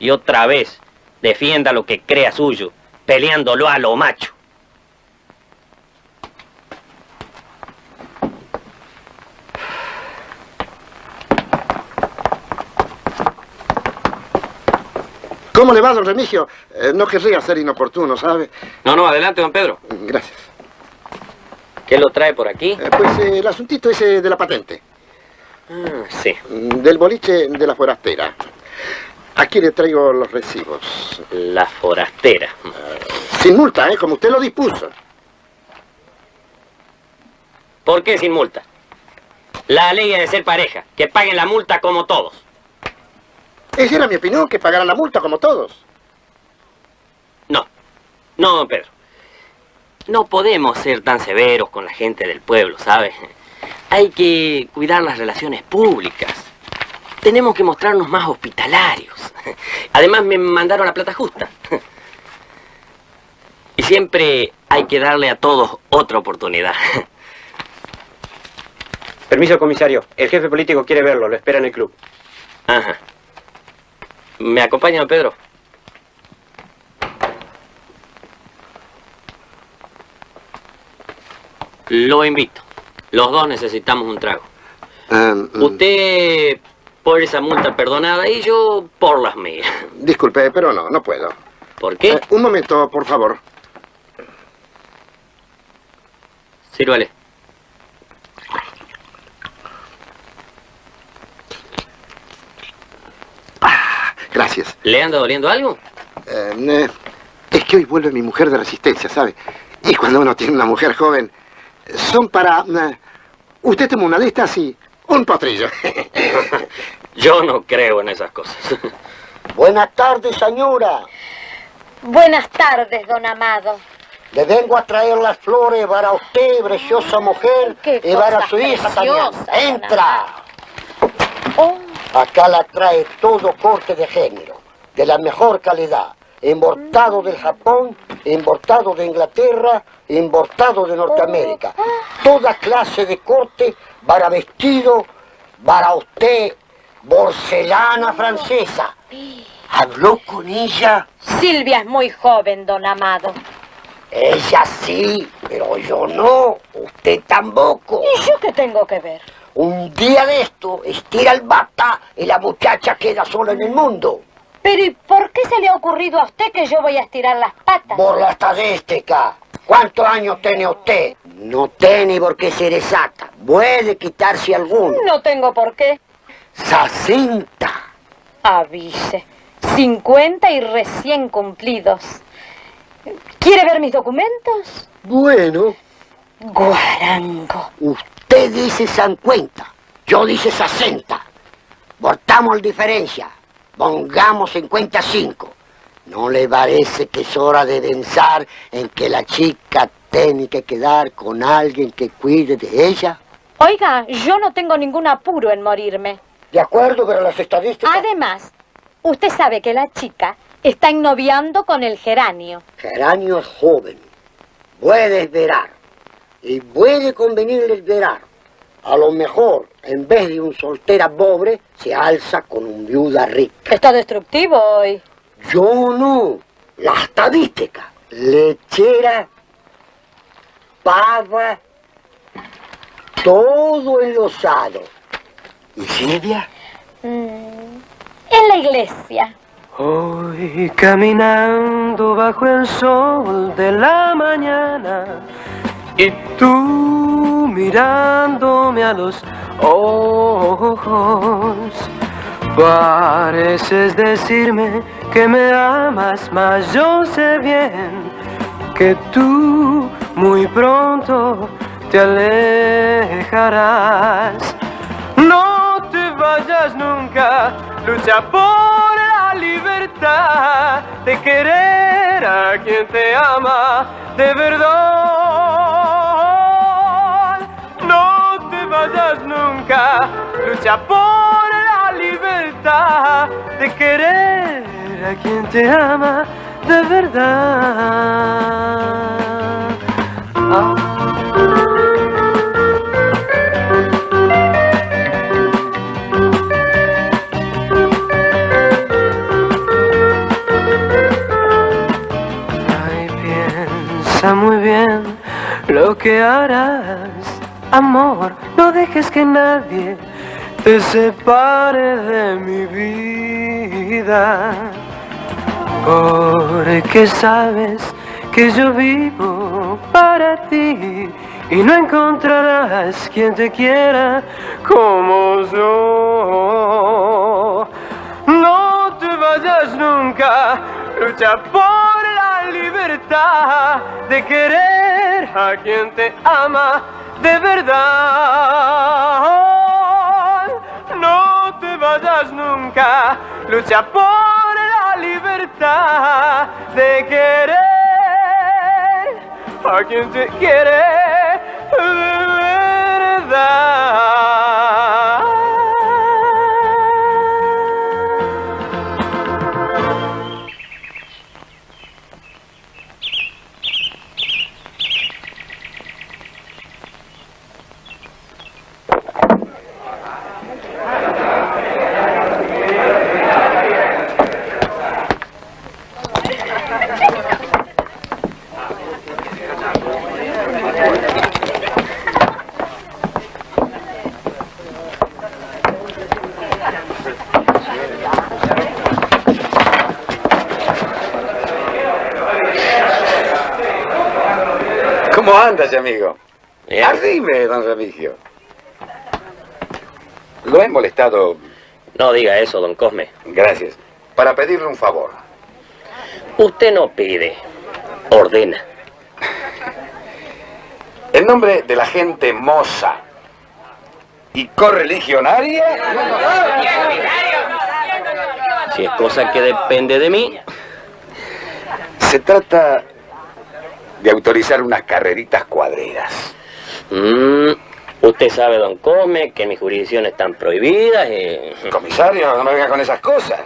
Y otra vez, defienda lo que crea suyo, peleándolo a lo macho. ¿Cómo le va, don Remigio? No querría ser inoportuno, ¿sabe? No, adelante, don Pedro. Gracias. ¿Qué lo trae por aquí? Pues el asuntito ese de la patente. Sí. Del boliche de la forastera. Aquí le traigo los recibos. La forastera. Sin multa, como usted lo dispuso. ¿Por qué sin multa? La ley es de ser pareja, que paguen la multa como todos. Esa era mi opinión, que pagaran la multa como todos. No, don Pedro. No podemos ser tan severos con la gente del pueblo, ¿sabe? Hay que cuidar las relaciones públicas. Tenemos que mostrarnos más hospitalarios. Además, me mandaron la plata justa. Y siempre hay que darle a todos otra oportunidad. Permiso, comisario. El jefe político quiere verlo. Lo espera en el club. Ajá. ¿Me acompaña, don Pedro? Lo invito. Los dos necesitamos un trago. Usted por esa multa perdonada y yo por las mías. Disculpe, pero no puedo. ¿Por qué? Un momento, por favor. Sírvale. Gracias. ¿Le anda doliendo algo? Es que hoy vuelve mi mujer de resistencia, ¿sabe? Y cuando uno tiene una mujer joven, son para... usted toma una de estas y un potrillo. Yo no creo en esas cosas. Buenas tardes, señora. Buenas tardes, don Amado. Le vengo a traer las flores para usted, preciosa mujer, y para su hija también. ¡Entra! Acá la trae todo corte de género, de la mejor calidad. Importado del Japón, importado de Inglaterra, importado de Norteamérica. Toda clase de corte para vestido, para usted, porcelana francesa. ¿Habló con ella? Silvia es muy joven, don Amado. Ella sí, pero yo no. Usted tampoco. ¿Y yo qué tengo que ver? Un día de esto, estira el bata y la muchacha queda sola en el mundo. Pero ¿y por qué se le ha ocurrido a usted que yo voy a estirar las patas? Por la estadística. ¿Cuántos años tiene usted? No tiene por qué ser exacta. Puede quitarse alguno. No tengo por qué. 60. Avise. 50 y recién cumplidos. ¿Quiere ver mis documentos? Bueno. Guarango. Usted dice 50. Yo dice 60. Cortamos la diferencia. Pongamos 55. ¿No le parece que es hora de pensar en que la chica tiene que quedar con alguien que cuide de ella? Oiga, yo no tengo ningún apuro en morirme. De acuerdo, pero las estadísticas... Además, usted sabe que la chica está ennoviando con el Geranio. Geranio es joven. Puede esperar. Y puede convenirle esperar. A lo mejor, en vez de un soltera pobre, se alza con un viuda rica. Está destructivo hoy. Yo no. La estadística. Lechera, pava, todo enlosado. ¿Y Silvia? En la iglesia. Hoy caminando bajo el sol de la mañana y tú mirándome a los ojos, pareces decirme que me amas, mas yo sé bien que tú muy pronto te alejarás. No te vayas nunca, lucha por la libertad de querer a quien te ama de verdad. No te vayas nunca, lucha por la libertad de querer a quien te ama de verdad. Piensa muy bien lo que harás, amor, no dejes que nadie te separe de mi vida, porque sabes que yo vivo para ti y no encontrarás quien te quiera como yo. No te vayas nunca, lucha por la libertad de querer a quien te ama de verdad. No te vayas nunca, lucha por la libertad de querer a quien te quiere de verdad. ¿Cómo andas, amigo? Dime, don Remigio. ¿Lo he molestado? No diga eso, don Cosme. Gracias. Para pedirle un favor. Usted no pide, ordena. En nombre de la gente moza y correligionaria, Si es cosa que depende de mí. Se trata de autorizar unas carreritas cuadreras. Usted sabe, don Cosme, que mis jurisdicciones están prohibidas y... Comisario, no me venga con esas cosas.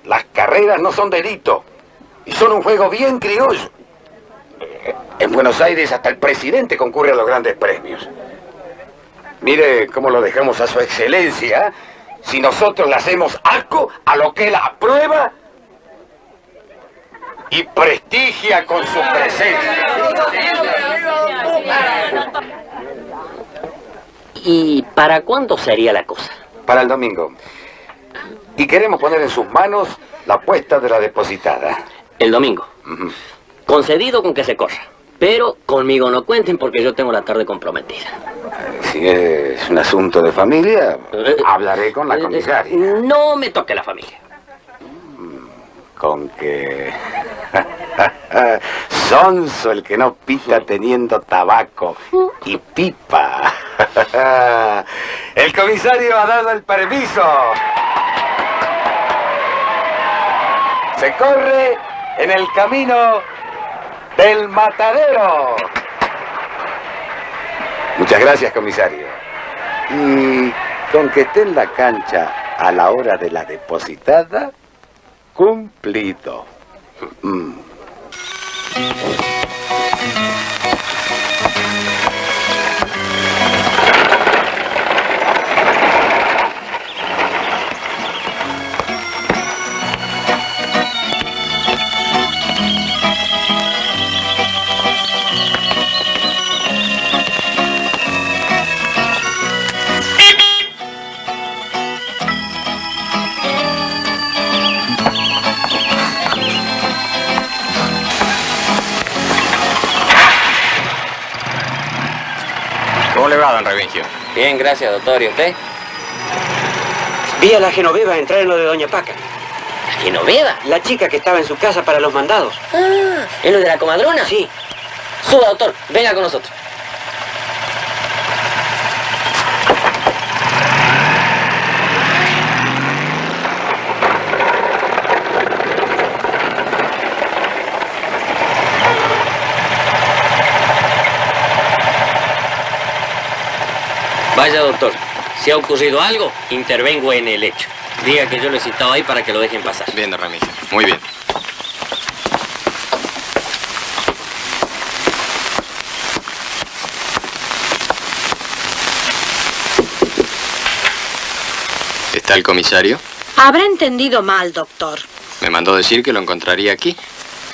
Las carreras no son delito. Y son un juego bien criollo. En Buenos Aires hasta el presidente concurre a los grandes premios. Mire cómo lo dejamos a su excelencia si nosotros le hacemos asco a lo que él aprueba y prestigia con su presencia. ¿Y para cuándo sería la cosa? Para el domingo. Y queremos poner en sus manos la apuesta de la depositada. El domingo. Concedido con que se corra. Pero conmigo no cuenten porque yo tengo la tarde comprometida. Si es un asunto de familia, hablaré con la comisaria. No me toque la familia. Con que... Sonso el que no pita teniendo tabaco y pipa. El comisario ha dado el permiso. Se corre en el camino del matadero. Muchas gracias, comisario. Y con que esté en la cancha a la hora de la depositada, cumplido. ¿Cómo le va, don Remigio? Bien, gracias, doctor. ¿Y usted? Vi a la Genoveva entrar en lo de doña Paca. ¿La Genoveva? La chica que estaba en su casa para los mandados. Ah, ¿es lo de la comadrona? Sí. Suba, doctor. Venga con nosotros. Vaya, doctor. Si ha ocurrido algo, intervengo en el hecho. Diga que yo lo he citado ahí para que lo dejen pasar. Bien, don Remigio. Muy bien. ¿Está el comisario? Habrá entendido mal, doctor. Me mandó decir que lo encontraría aquí.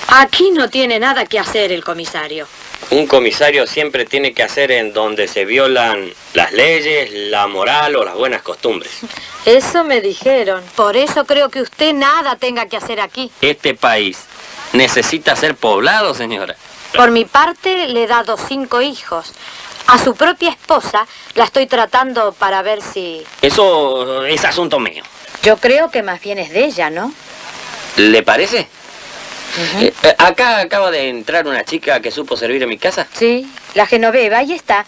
Aquí no tiene nada que hacer el comisario. Un comisario siempre tiene que hacer en donde se violan las leyes, la moral o las buenas costumbres. Eso me dijeron. Por eso creo que usted nada tenga que hacer aquí. Este país necesita ser poblado, señora. Por mi parte, le he dado 5 hijos. A su propia esposa la estoy tratando para ver si... Eso es asunto mío. Yo creo que más bien es de ella, ¿no? ¿Le parece? Acá acaba de entrar una chica que supo servir en mi casa. Sí, la Genoveva, ahí está.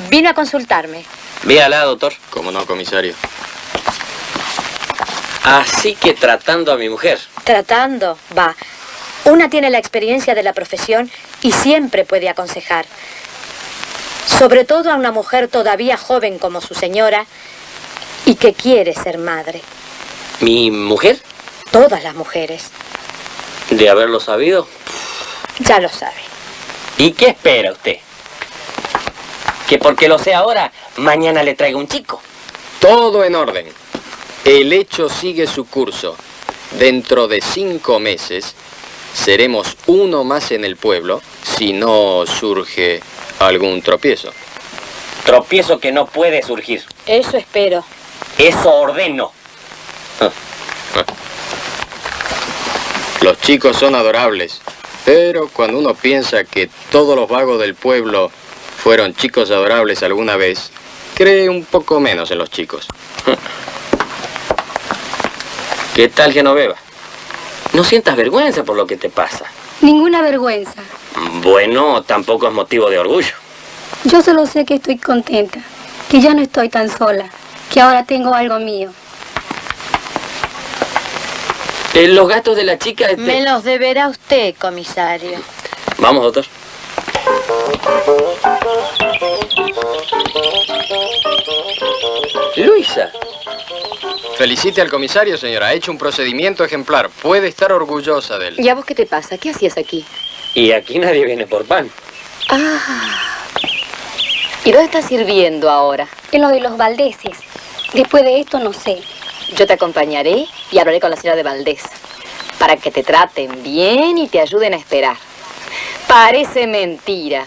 Vino a consultarme. Véala, doctor. ¿Cómo no, comisario? Así que tratando a mi mujer. Tratando, va. Una tiene la experiencia de la profesión y siempre puede aconsejar. Sobre todo a una mujer todavía joven como su señora y que quiere ser madre. ¿Mi mujer? Todas las mujeres. ¿De haberlo sabido? Ya lo sabe. ¿Y qué espera usted? ¿Que porque lo sé ahora, mañana le traiga un chico? Todo en orden. El hecho sigue su curso. Dentro de 5 meses seremos uno más en el pueblo si no surge algún tropiezo. Tropiezo que no puede surgir. Eso espero. Eso ordeno. Los chicos son adorables, pero cuando uno piensa que todos los vagos del pueblo fueron chicos adorables alguna vez, cree un poco menos en los chicos. ¿Qué tal, Genoveva? No sientas vergüenza por lo que te pasa. Ninguna vergüenza. Bueno, tampoco es motivo de orgullo. Yo solo sé que estoy contenta, que ya no estoy tan sola, que ahora tengo algo mío. Los gastos de la chica... Me los deberá usted, comisario. Vamos, doctor. Luisa. Felicite al comisario, señora. Ha hecho un procedimiento ejemplar. Puede estar orgullosa de él. ¿Y a vos qué te pasa? ¿Qué hacías aquí? Y aquí nadie viene por pan. ¿Y dónde estás sirviendo ahora? En lo de los Valdeses. Después de esto, no sé. Yo te acompañaré y hablaré con la señora de Valdés para que te traten bien y te ayuden a esperar. Parece mentira.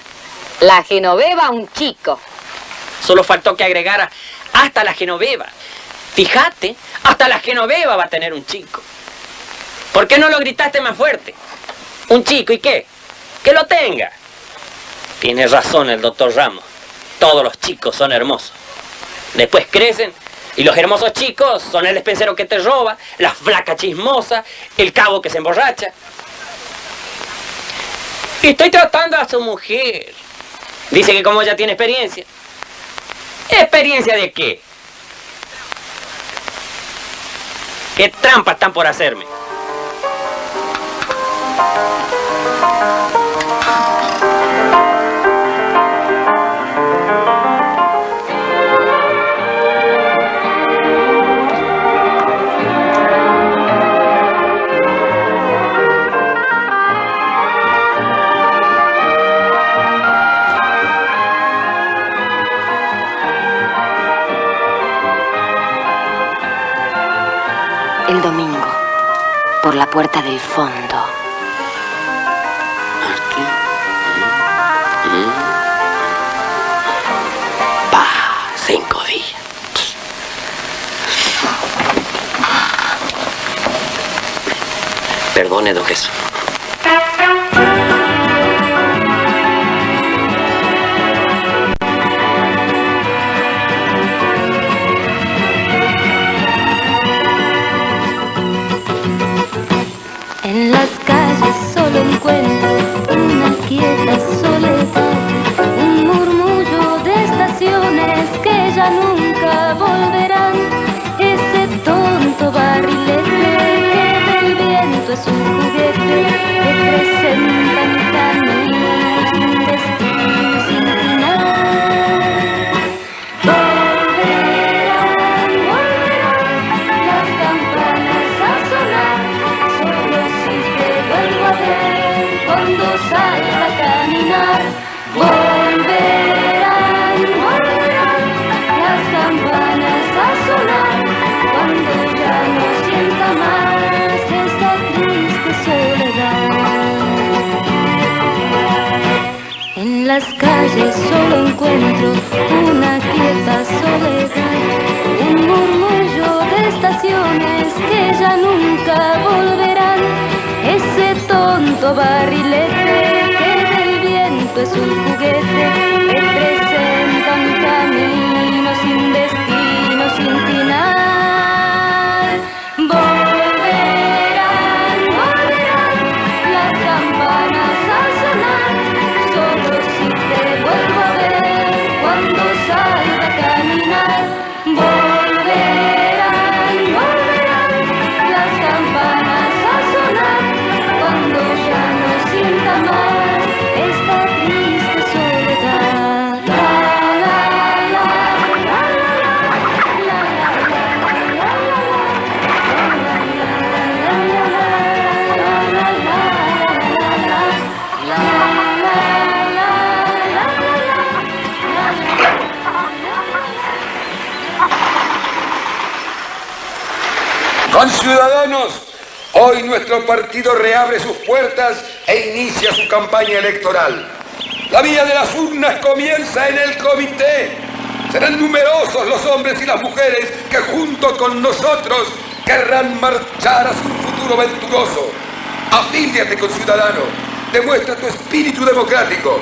La Genoveva, un chico. Solo faltó que agregara hasta la Genoveva. Fíjate, hasta la Genoveva va a tener un chico. ¿Por qué no lo gritaste más fuerte? Un chico, ¿y qué? Que lo tenga. Tiene razón el doctor Ramos. Todos los chicos son hermosos. Después crecen y los hermosos chicos son el despensero que te roba, la flaca chismosa, el cabo que se emborracha. Y estoy tratando a su mujer. Dice que como ella tiene experiencia. ¿Experiencia de qué? ¿Qué trampas están por hacerme? El domingo, por la puerta del fondo. Aquí. 5 días. Perdone, don Jesús. En las calles solo encuentro una quieta soledad, un murmullo de estaciones que ya nunca volverán. Ese tonto barrilete que del viento es un juguete que presenta mi camino sin destino, sin final. Volverán, volverán las campanas a sonar. Vuelvo a ver cuando salga a caminar. Volverán, volverán las campanas a sonar cuando ya no sienta más esta triste soledad. En las calles solo encuentro una quieta soledad, un murmullo de estaciones que ya nunca volverán. Ese tonto barrilete que del viento es un juguete que presenta mi camino sin destino, sin final. Volverán, volverán las campanas a sonar, solo si te vuelvo a ver cuando salga a caminar. Volverán, volverán las campanas a sonar cuando ya no sienta más esta triste soledad. La, la, la, la, Conciudadanos, hoy nuestro partido reabre sus puertas e inicia su campaña electoral. La vía de las urnas comienza en el comité. Serán numerosos los hombres y las mujeres que junto con nosotros querrán marchar hacia un futuro venturoso. Afíliate, conciudadano. Demuestra tu espíritu democrático.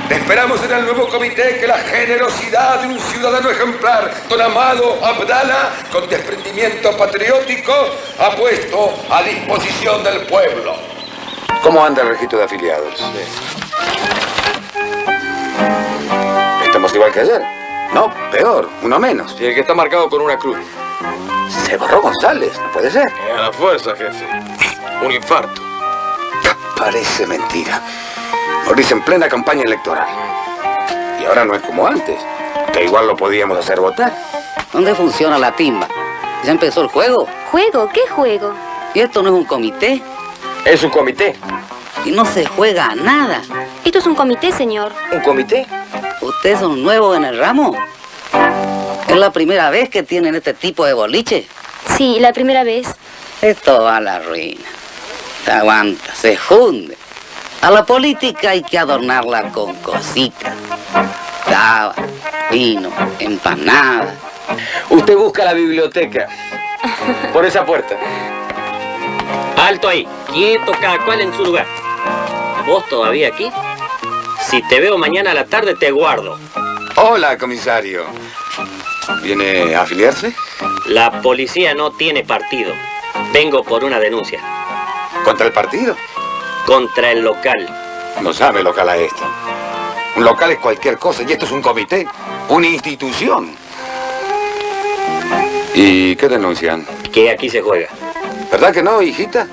Te esperamos en el nuevo comité que la generosidad de un ciudadano ejemplar, don Amado Abdala, con desprendimiento patriótico, ha puesto a disposición del pueblo. ¿Cómo anda el registro de afiliados? Estamos igual que ayer. No, peor, uno menos. Y el que está marcado con una cruz. Se borró González, no puede ser. A la fuerza, jefe. Un infarto. Parece mentira. Morirse en plena campaña electoral. Y ahora no es como antes, que igual lo podíamos hacer votar. ¿Dónde funciona la timba? ¿Ya empezó el juego? ¿Juego? ¿Qué juego? ¿Y esto no es un comité? Es un comité. Y no se juega a nada. Esto es un comité, señor. ¿Un comité? ¿Ustedes son nuevos en el ramo? ¿Es la primera vez que tienen este tipo de boliche? Sí, la primera vez. Esto va a la ruina. Se aguanta, se hunde. A la política hay que adornarla con cositas. Taba, vino, empanada. Usted busca la biblioteca. Por esa puerta. Alto ahí, quieto cada cual en su lugar. ¿Vos todavía aquí? Si te veo mañana a la tarde te guardo. Hola, comisario. ¿Viene a afiliarse? La policía no tiene partido. Vengo por una denuncia. ¿Contra el partido? Contra el local. No sabe local a esto. Un local es cualquier cosa y esto es un comité, una institución. ¿Y qué denuncian? Que aquí se juega. ¿Verdad que no, hijita?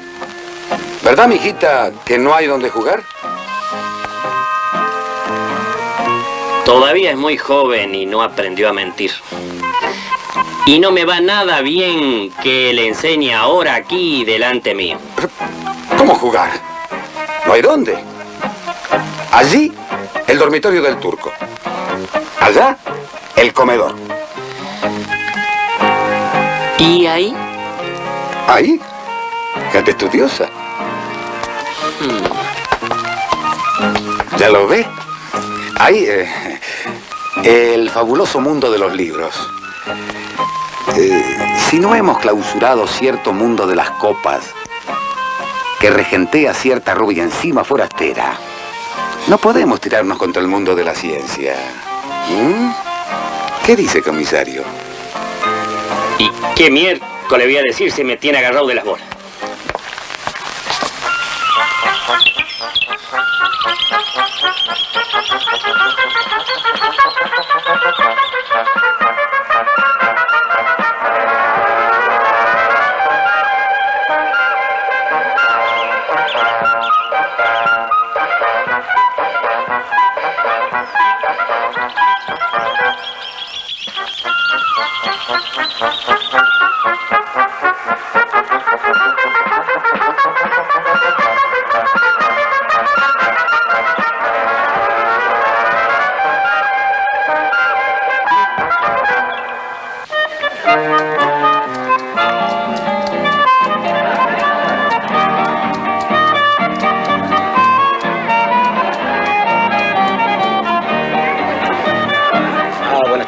¿Verdad, mi hijita, que no hay donde jugar? Todavía es muy joven y no aprendió a mentir. Y no me va nada bien que le enseñe ahora aquí delante mío. ¿Cómo jugar? ¿No hay dónde? Allí, el dormitorio del turco. Allá, el comedor. ¿Y ahí? Ahí, gente estudiosa. ¿Ya lo ve? Ahí, el fabuloso mundo de los libros. Si no hemos clausurado cierto mundo de las copas, que regentea cierta rubia encima forastera, no podemos tirarnos contra el mundo de la ciencia. ¿Qué dice, comisario? ¿Y qué miércoles le voy a decir si me tiene agarrado de las bolas?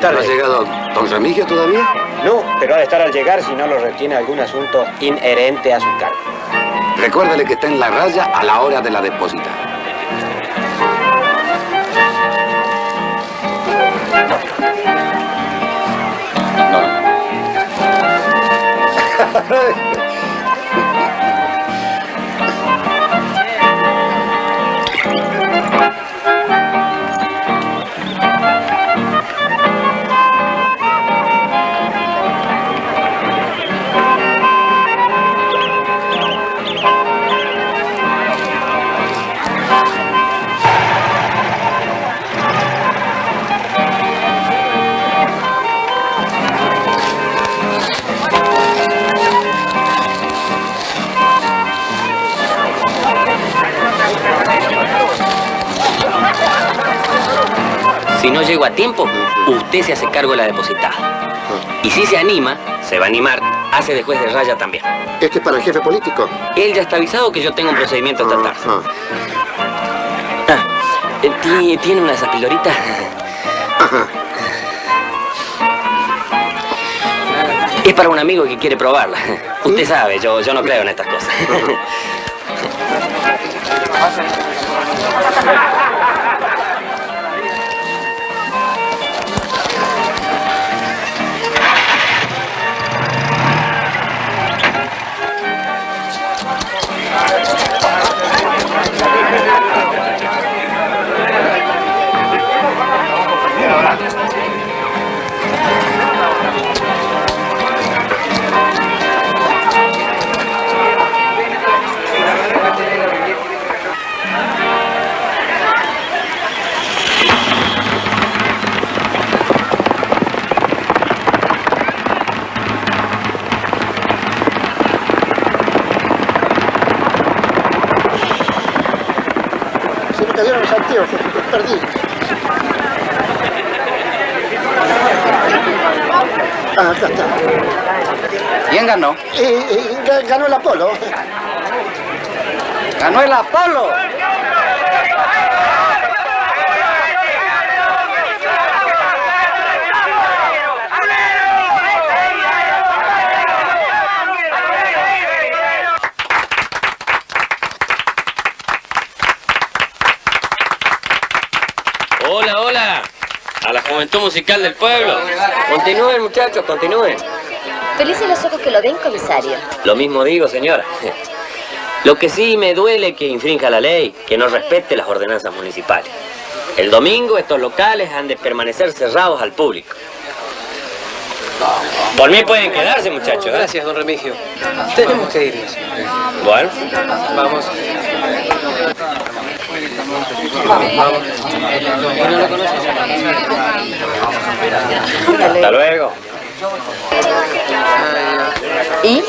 ¿No ha llegado don Remigio todavía? No, pero ha de estar al llegar si no lo retiene algún asunto inherente a su cargo. Recuérdale que está en la raya a la hora de la deposita. Si no llego a tiempo, usted se hace cargo de la depositada. Y si se anima, se va a animar, hace de juez de raya también. ¿Este es para el jefe político? Él ya está avisado que yo tengo un procedimiento esta tarde. ¿Tiene una de esas pildoritas? Ajá. Es para un amigo que quiere probarla. Usted sabe, yo no creo en estas cosas. anteojos, perdí. Ah, acá está. ¿Quién ganó? Ganó el Apolo. ¡Ganó el Apolo! Hola, hola. A la juventud musical del pueblo. Continúen, muchachos, continúen. Felices los ojos que lo ven, comisario. Lo mismo digo, señora. Lo que sí me duele que infrinja la ley, que no respete las ordenanzas municipales. El domingo estos locales han de permanecer cerrados al público. Por mí pueden quedarse, muchachos. Gracias, don Remigio. Tenemos que irnos. Bueno. Vamos. Hasta luego. ¿Y?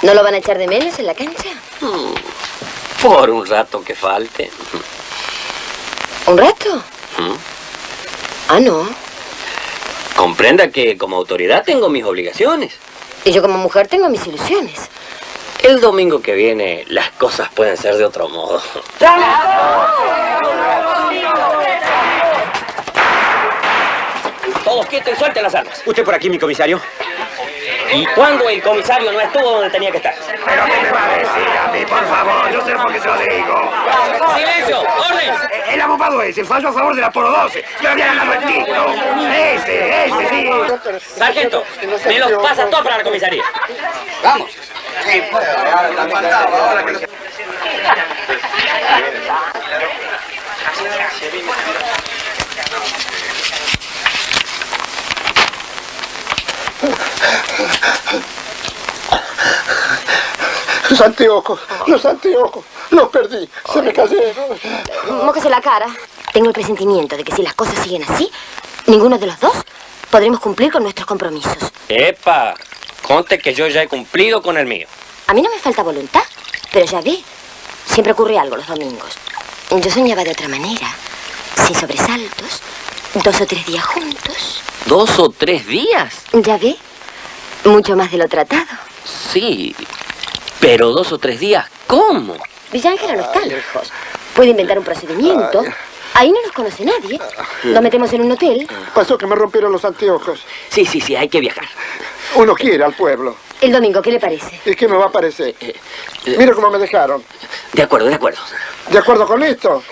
¿No lo van a echar de menos en la cancha? Por un rato que falte. ¿Un rato? Ah, no. Comprenda que como autoridad tengo mis obligaciones. Y yo como mujer tengo mis ilusiones. El domingo que viene las cosas pueden ser de otro modo. Todos quietos y suelten las armas. ¿Usted por aquí, mi comisario? ¿Y cuándo el comisario no estuvo donde tenía que estar? ¿Pero qué me va a decir a mí, por favor? Yo sé por qué se lo digo. ¡Silencio! ¡Orden! El abogado ese falló a favor del Apolo 12. Que había ganado el título. Ese, sí. Sargento, me los pasa todos para la comisaría. Vamos. Los anteojos, los perdí, se me cayeron. Mójese la cara. Tengo el presentimiento de que si las cosas siguen así, ninguno de los dos podremos cumplir con nuestros compromisos. ¡Epa! Conte que yo ya he cumplido con el mío. A mí no me falta voluntad, pero ya ve, siempre ocurre algo los domingos. Yo soñaba de otra manera, sin sobresaltos, 2 o 3 días juntos. ¿2 o 3 días? Ya ve, mucho más de lo tratado. Sí, pero 2 o 3 días, ¿cómo? Villángela no está lejos. Puede inventar un procedimiento. Ahí no nos conoce nadie. Nos metemos en un hotel. Pasó que me rompieron los anteojos. Sí, hay que viajar. Uno quiere al pueblo. El domingo, ¿qué le parece? ¿Y qué me va a parecer? Mira cómo me dejaron. De acuerdo, de acuerdo. ¿De acuerdo con esto?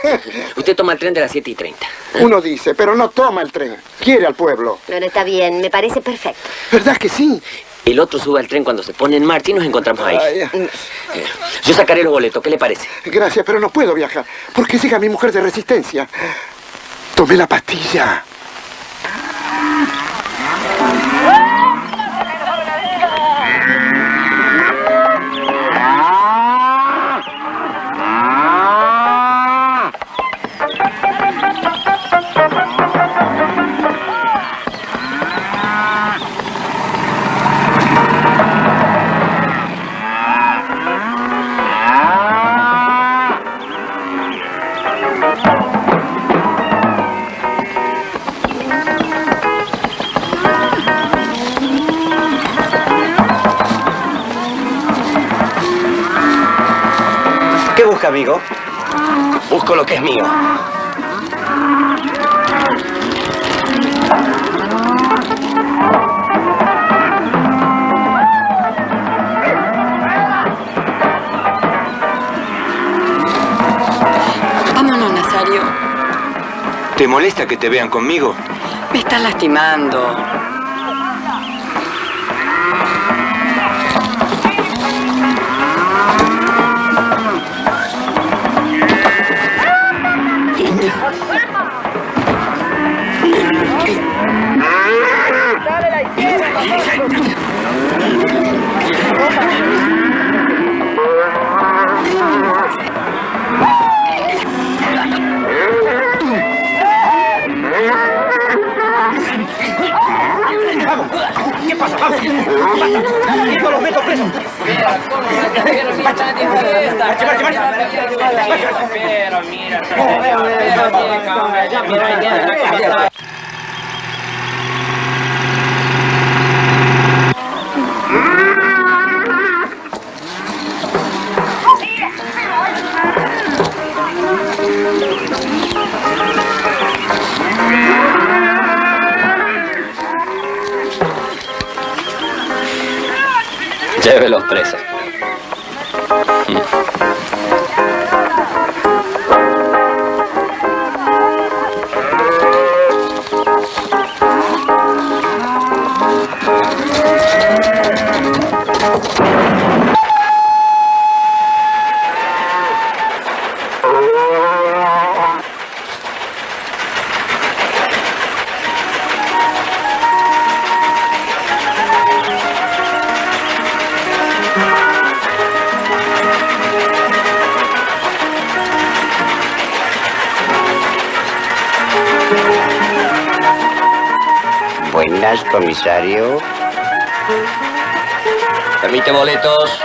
Usted toma el tren de las 7:30. Uno dice, pero no toma el tren. Quiere al pueblo. No, está bien, me parece perfecto. ¿Verdad que sí? El otro sube al tren cuando se pone en marcha y nos encontramos ahí. Yo sacaré los boletos, ¿qué le parece? Gracias, pero no puedo viajar. Porque llega mi mujer de resistencia. Tomé la pastilla. ¿Qué busca, amigo? Busco lo que es mío. Vámonos, Nazario. ¿Te molesta que te vean conmigo? Me estás lastimando. ¿Qué pasa? ¡Vamos! ¡No los meto presos! ¡Marche, marche, marche! Pero mira, mira. Llévelos presos. Buenas, comisario. Permite boletos.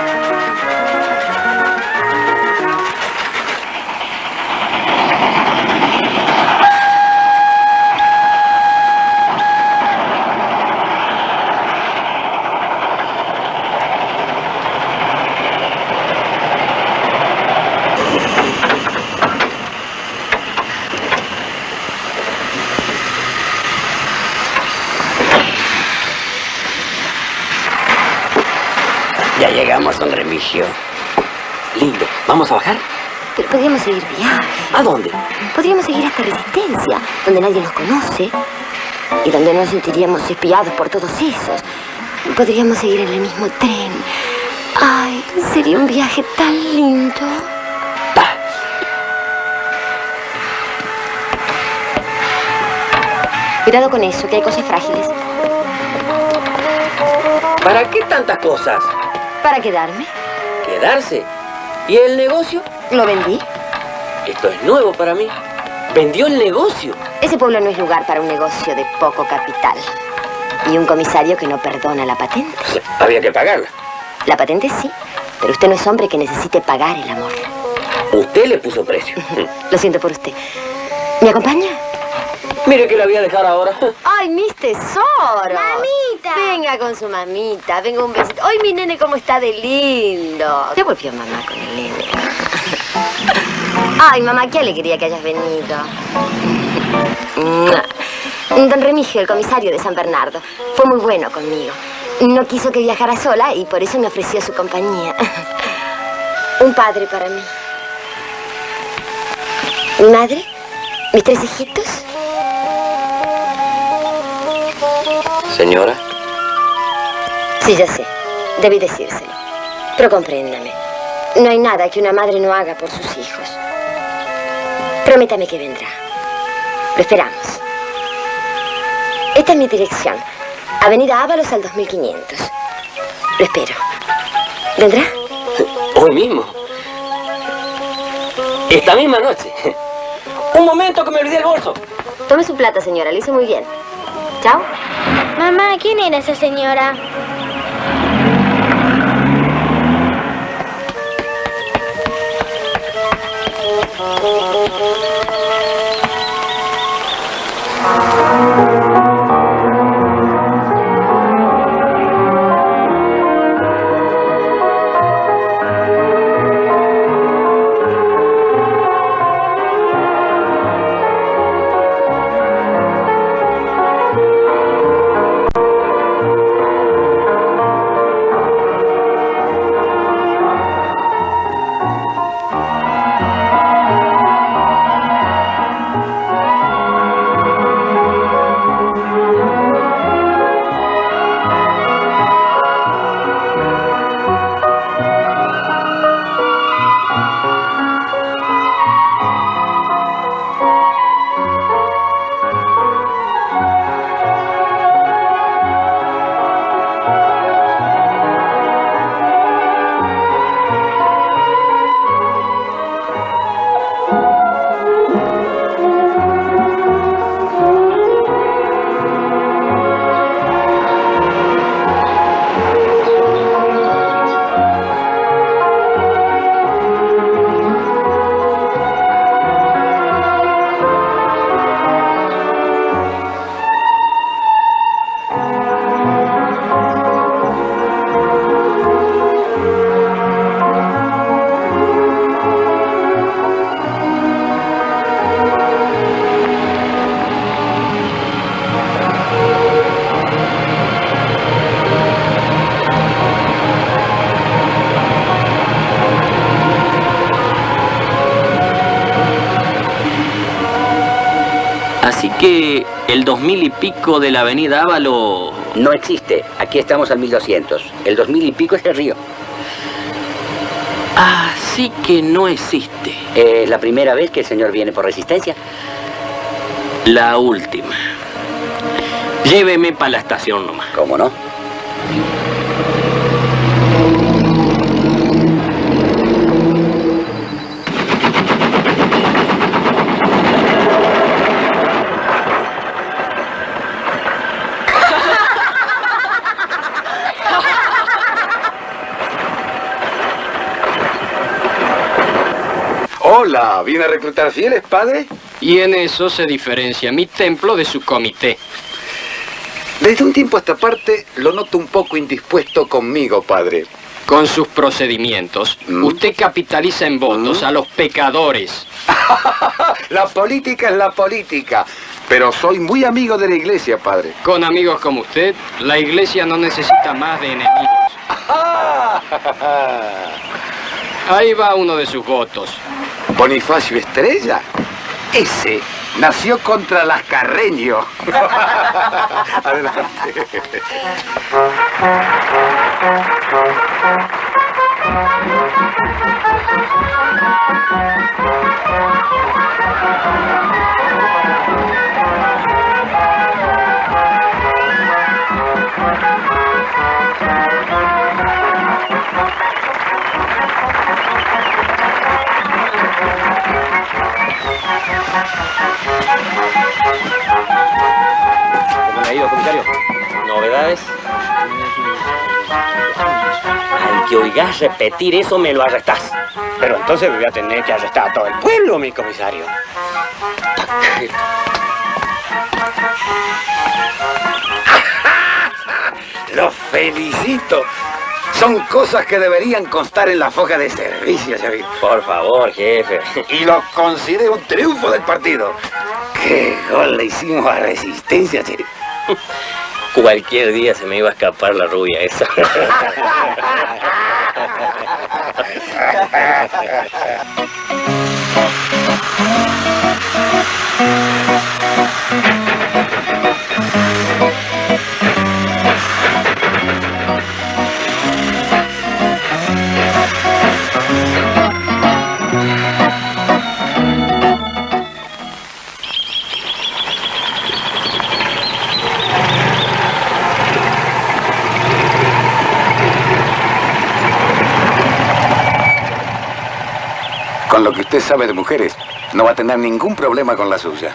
Ya llegamos, don Remigio. Lindo. ¿Vamos a bajar? Pero podríamos seguir viaje. ¿A dónde? Podríamos seguir hasta Resistencia, donde nadie nos conoce y donde no nos sentiríamos espiados por todos esos. Podríamos seguir en el mismo tren. Ay, sería un viaje tan lindo. Cuidado con eso, que hay cosas frágiles. ¿Para qué tantas cosas? Para quedarme. ¿Quedarse? ¿Y el negocio? Lo vendí. Esto es nuevo para mí. ¿Vendió el negocio? Ese pueblo no es lugar para un negocio de poco capital. Y un comisario que no perdona la patente. Había que pagarla. La patente sí, pero usted no es hombre que necesite pagar el amor. Usted le puso precio. Lo siento por usted. ¿Me acompaña? Mire que la voy a dejar ahora. ¡Ay, mis tesoros! ¡Mamita! Venga con su mamita, venga un besito. ¡Ay, mi nene, cómo está de lindo! Ya volvió mamá con el nene. Ay, mamá, qué alegría que hayas venido. Don Remigio, el comisario de San Bernardo, fue muy bueno conmigo. No quiso que viajara sola y por eso me ofreció su compañía. Un padre para mí. ¿Mi madre? ¿Mis 3 hijitos? Señora. Sí, ya sé. Debí decírselo. Pero compréndame. No hay nada que una madre no haga por sus hijos. Prométame que vendrá. Lo esperamos. Esta es mi dirección. Avenida Ábalos al 2500. Lo espero. ¿Vendrá? Hoy mismo. Esta misma noche. Un momento que me olvidé el bolso. Tome su plata, señora. Lo hizo muy bien. Chao. Mamá, ¿quién era esa señora? Así que el 2000 y pico de la avenida Ávalo... No existe. Aquí estamos al 1200. El 2000 y pico es el río. Así que no existe. ¿Es la primera vez que el señor viene por Resistencia? La última. Lléveme para la estación nomás. ¿Cómo no? Hola, ¿viene a reclutar fieles, padre? Y en eso se diferencia mi templo de su comité. Desde un tiempo a esta parte lo noto un poco indispuesto conmigo, padre. Con sus procedimientos, usted capitaliza en votos a los pecadores. La política es la política. Pero soy muy amigo de la iglesia, padre. Con amigos como usted, la iglesia no necesita más de enemigos. Ahí va uno de sus votos. Bonifacio Estrella. Ese nació contra Lascarreño. Adelante. ¿Cómo le ha ido, comisario? ¿Novedades? Al que oigas repetir eso, me lo arrestás. Pero entonces voy a tener que arrestar a todo el pueblo, mi comisario. Los felicito. Son cosas que deberían constar en la foja de servicio, Xavier. Por favor, jefe. Y lo considero un triunfo del partido. ¡Qué gol le hicimos a Resistencia, che! Cualquier día se me iba a escapar la rubia esa. Con lo que usted sabe de mujeres, no va a tener ningún problema con la suya.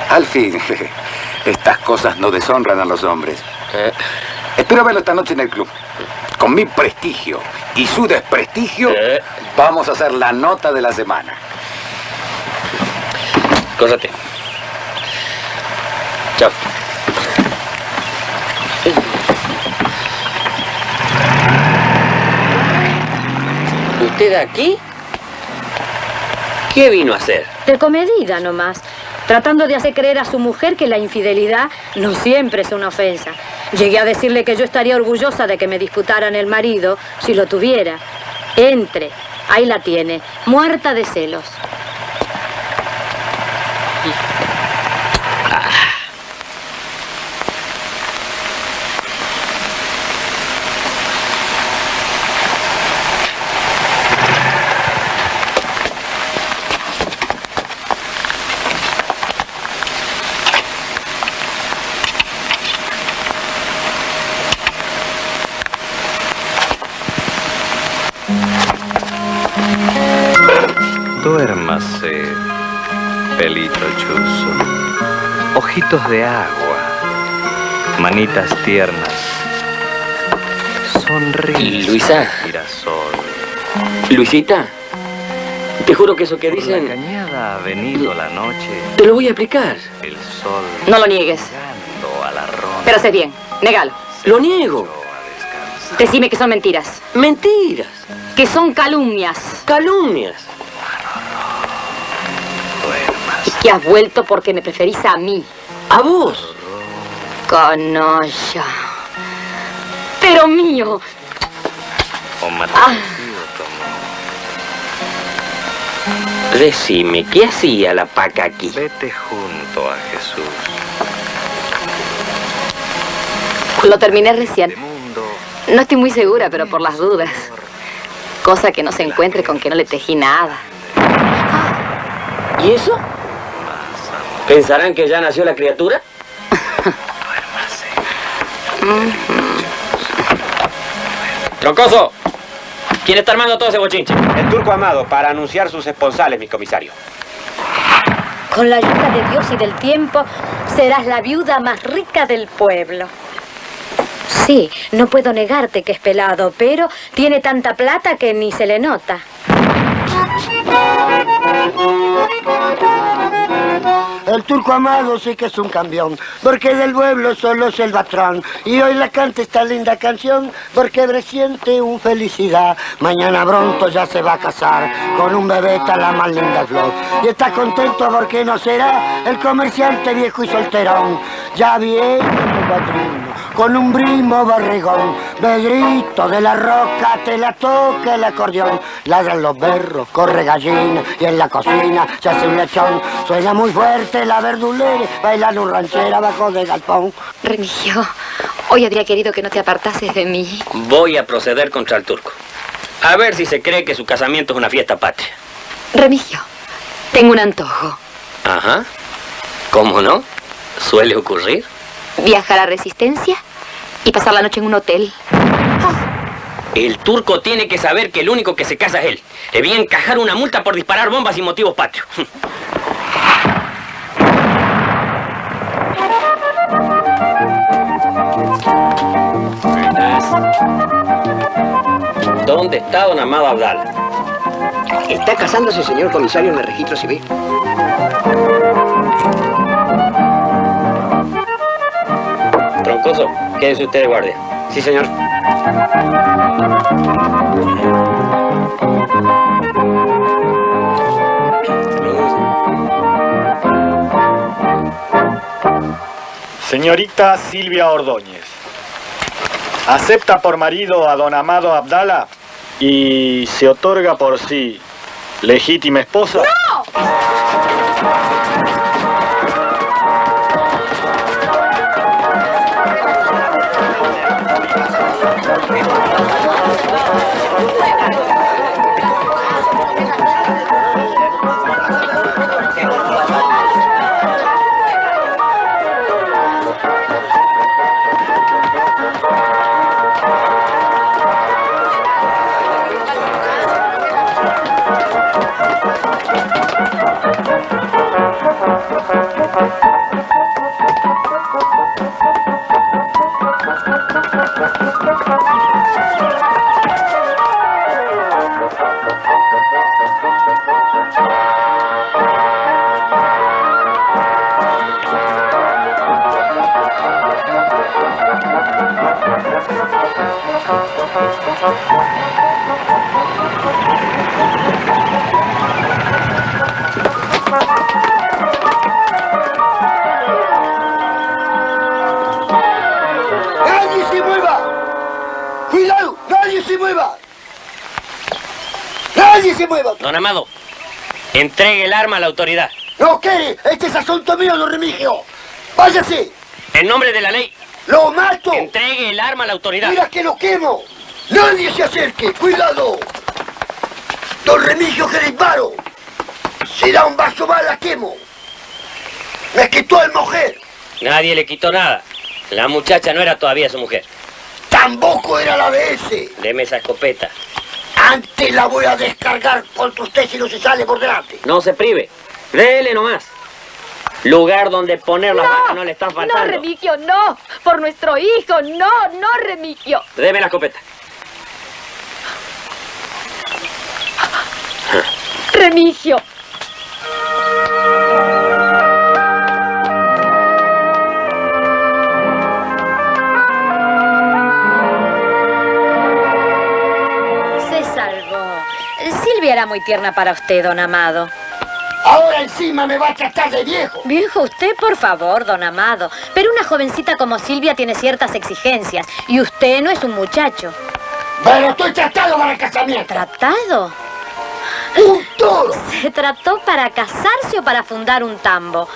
Al fin, estas cosas no deshonran a los hombres. Espero verlo esta noche en el club. Con mi prestigio y su desprestigio, vamos a hacer la nota de la semana. Córrate. Chao. ¿Usted aquí? ¿Qué vino a hacer? De comedida nomás, tratando de hacer creer a su mujer que la infidelidad no siempre es una ofensa. Llegué a decirle que yo estaría orgullosa de que me disputaran el marido si lo tuviera. Entre, ahí la tiene, muerta de celos. Duérmase, pelito chuzo, ojitos de agua, manitas tiernas, sonrisa, Luisa. girasol. Luisita, te juro que eso que Por dicen... la cañada ha venido la noche, Te lo voy a explicar. el sol No lo niegues. llegando a la ronda. Pero sé bien, négalo. Lo niego. Decime que son mentiras. Mentiras. Que son calumnias. Calumnias. Y que has vuelto porque me preferís a mí. ¿A vos? Canalla. Pero mío. O matancido tomó. Decime, ¿qué hacía la paca aquí? Vete junto a Jesús. Lo terminé recién. No estoy muy segura, pero por las dudas. Cosa que no se encuentre con que no le tejí nada. ¿Y eso? ¿Pensarán que ya nació la criatura? Troncoso, ¿quién está armando todo ese bochinche? El turco Amado, para anunciar sus esponsales, mi comisario. Con la ayuda de Dios y del tiempo, serás la viuda más rica del pueblo. Sí, no puedo negarte que es pelado, pero tiene tanta plata que ni se le nota. El turco Amado sí que es un campeón, porque del pueblo solo es el patrón. Y hoy la canta esta linda canción, porque presiente un felicidad. Mañana pronto ya se va a casar con un bebeta, la más linda flor. Y está contento porque no será el comerciante viejo y solterón. Ya viene el padrino, con un primo barrigón. Pedrito de la Roca te la toca el acordeón. Ladran los berros, corre gallina, y en la cocina se hace un lechón. Suena muy fuerte la verdulera, bailando un ranchera bajo de galpón. Remigio, hoy habría querido que no te apartases de mí. Voy a proceder contra el turco. A ver si se cree que su casamiento es una fiesta patria. Remigio, tengo un antojo. Ajá. ¿Cómo no? Suele ocurrir. Viajar a Resistencia y pasar la noche en un hotel. El turco tiene que saber que el único que se casa es él. Le voy a encajar una multa por disparar bombas sin motivos patrios. ¿Dónde está don Amado Abdala? Está casándose, señor comisario, en el registro civil. Troncoso, quédese usted de guardia. Sí, señor. Señorita Silvia Ordóñez, ¿acepta por marido a don Amado Abdala y se otorga por sí legítima esposa? ¡No! ¡Nadie se mueva! ¡Cuidado! ¡Nadie se mueva! ¡Nadie se mueva! Don Amado, entregue el arma a la autoridad. ¡No quiere! ¡Este es asunto mío, don Remigio! ¡Váyase! En nombre de la ley. ¡Lo mato! Entregue el arma a la autoridad. ¡Mira que lo quemo! ¡Nadie se acerque! ¡Cuidado! Don Remigio que disparo. Si da un vaso más la quemo. Me quitó el mujer. Nadie le quitó nada. La muchacha no era todavía su mujer. Tampoco era la de ese. Deme esa escopeta. Antes la voy a descargar contra usted si no se sale por delante. No se prive. Dele nomás. Lugar donde poner las vacas no le están faltando. No, Remigio, no. Por nuestro hijo, no, no, Remigio. Deme la escopeta. Remigio. Se salvó. Silvia era muy tierna para usted, don Amado. Ahora encima me va a tratar de viejo. Viejo usted, por favor, don Amado. Pero una jovencita como Silvia tiene ciertas exigencias. Y usted no es un muchacho. Pero estoy tratado para el casamiento. ¿Tratado? todo. ¿Se trató para casarse o para fundar un tambo?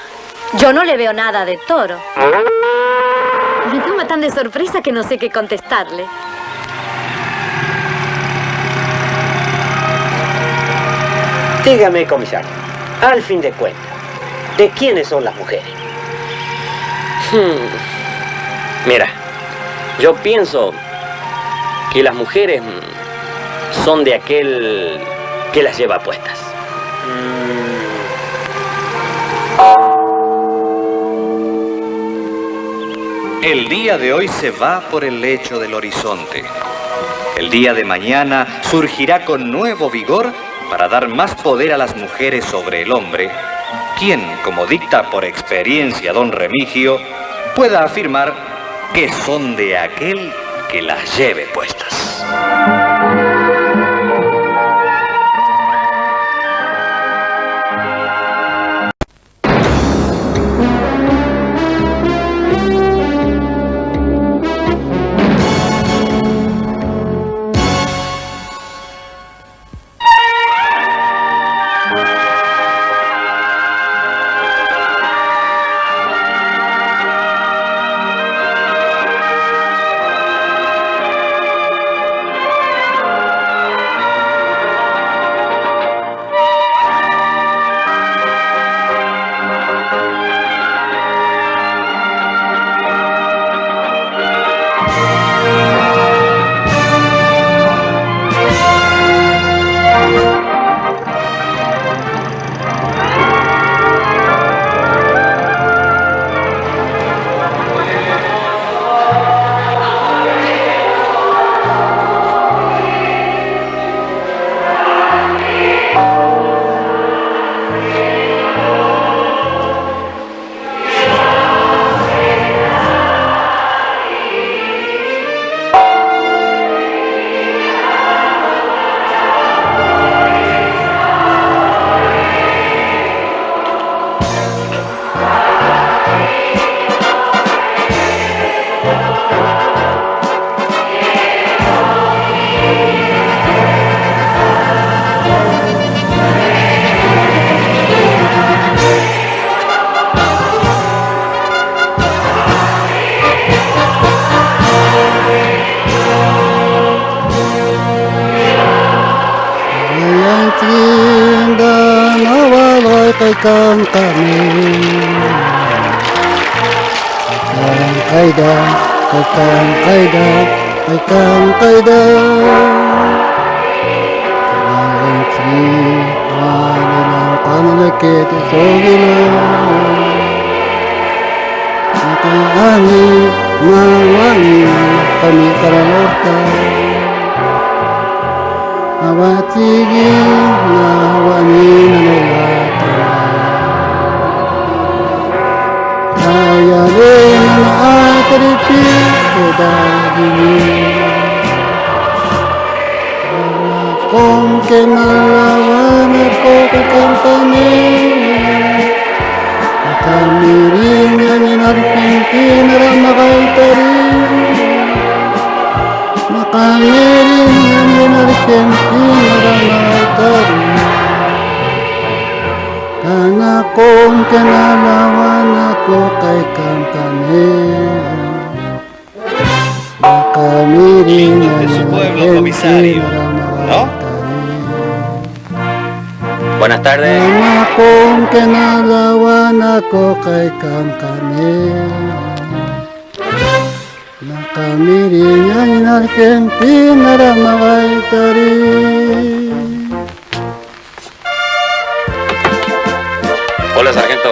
Yo no le veo nada de toro. Me toma tan de sorpresa que no sé qué contestarle. Dígame, comisario, al fin de cuentas, ¿de quiénes son las mujeres? Mira, yo pienso que las mujeres son de aquel que las lleva puestas. El día de hoy se va por el lecho del horizonte. El día de mañana surgirá con nuevo vigor para dar más poder a las mujeres sobre el hombre, quien, como dicta por experiencia don Remigio, pueda afirmar que son de aquel que las lleve puestas. Kang kami Kang kaida Kang kaida Kang kaida Kang si Wala panalakit Sogila Nakaani Mawani Kami kalalorta Awatigi Nawani Nanolata Ayarin atripi kedagini Kong kenalawan ako kakantani Kamirin yang Argentina Ramakaitari Makamirin yang Argentina Ramakaitari Karena kong kenalawan ako kay Kantanen Makamirin de su pueblo, comisario, ¿no? Buenas tardes. Karena kong kenalawan ako kay Kantanen Makamirin yang Argentina Ramakaitari Hola, sargento.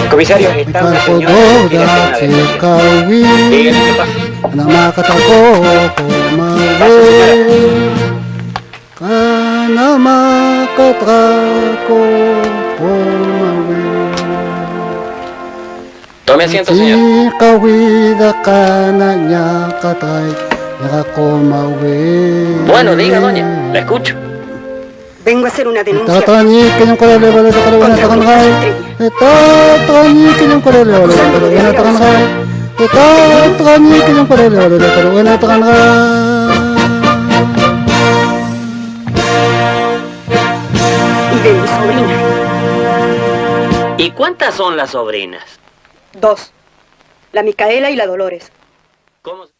Comisario, está una señora que quiere hacer una denuncia. Dígale qué pasa. Namakatako kumawi Namakatako kumawi Tome asiento, señor. Si kawida kana nya katay Nakakumawi Bueno, diga, doña, la escucho. Vengo a hacer una denuncia. Tatani kanyang korele wala takalo wala takanhay. Tatani kanyang korele wala takalo wala takanhay. Tatani kanyang korele wala takalo wala takanhay. Y de mi sobrina. ¿Y cuántas son las sobrinas? 2. La Micaela y la Dolores. ¿Cómo?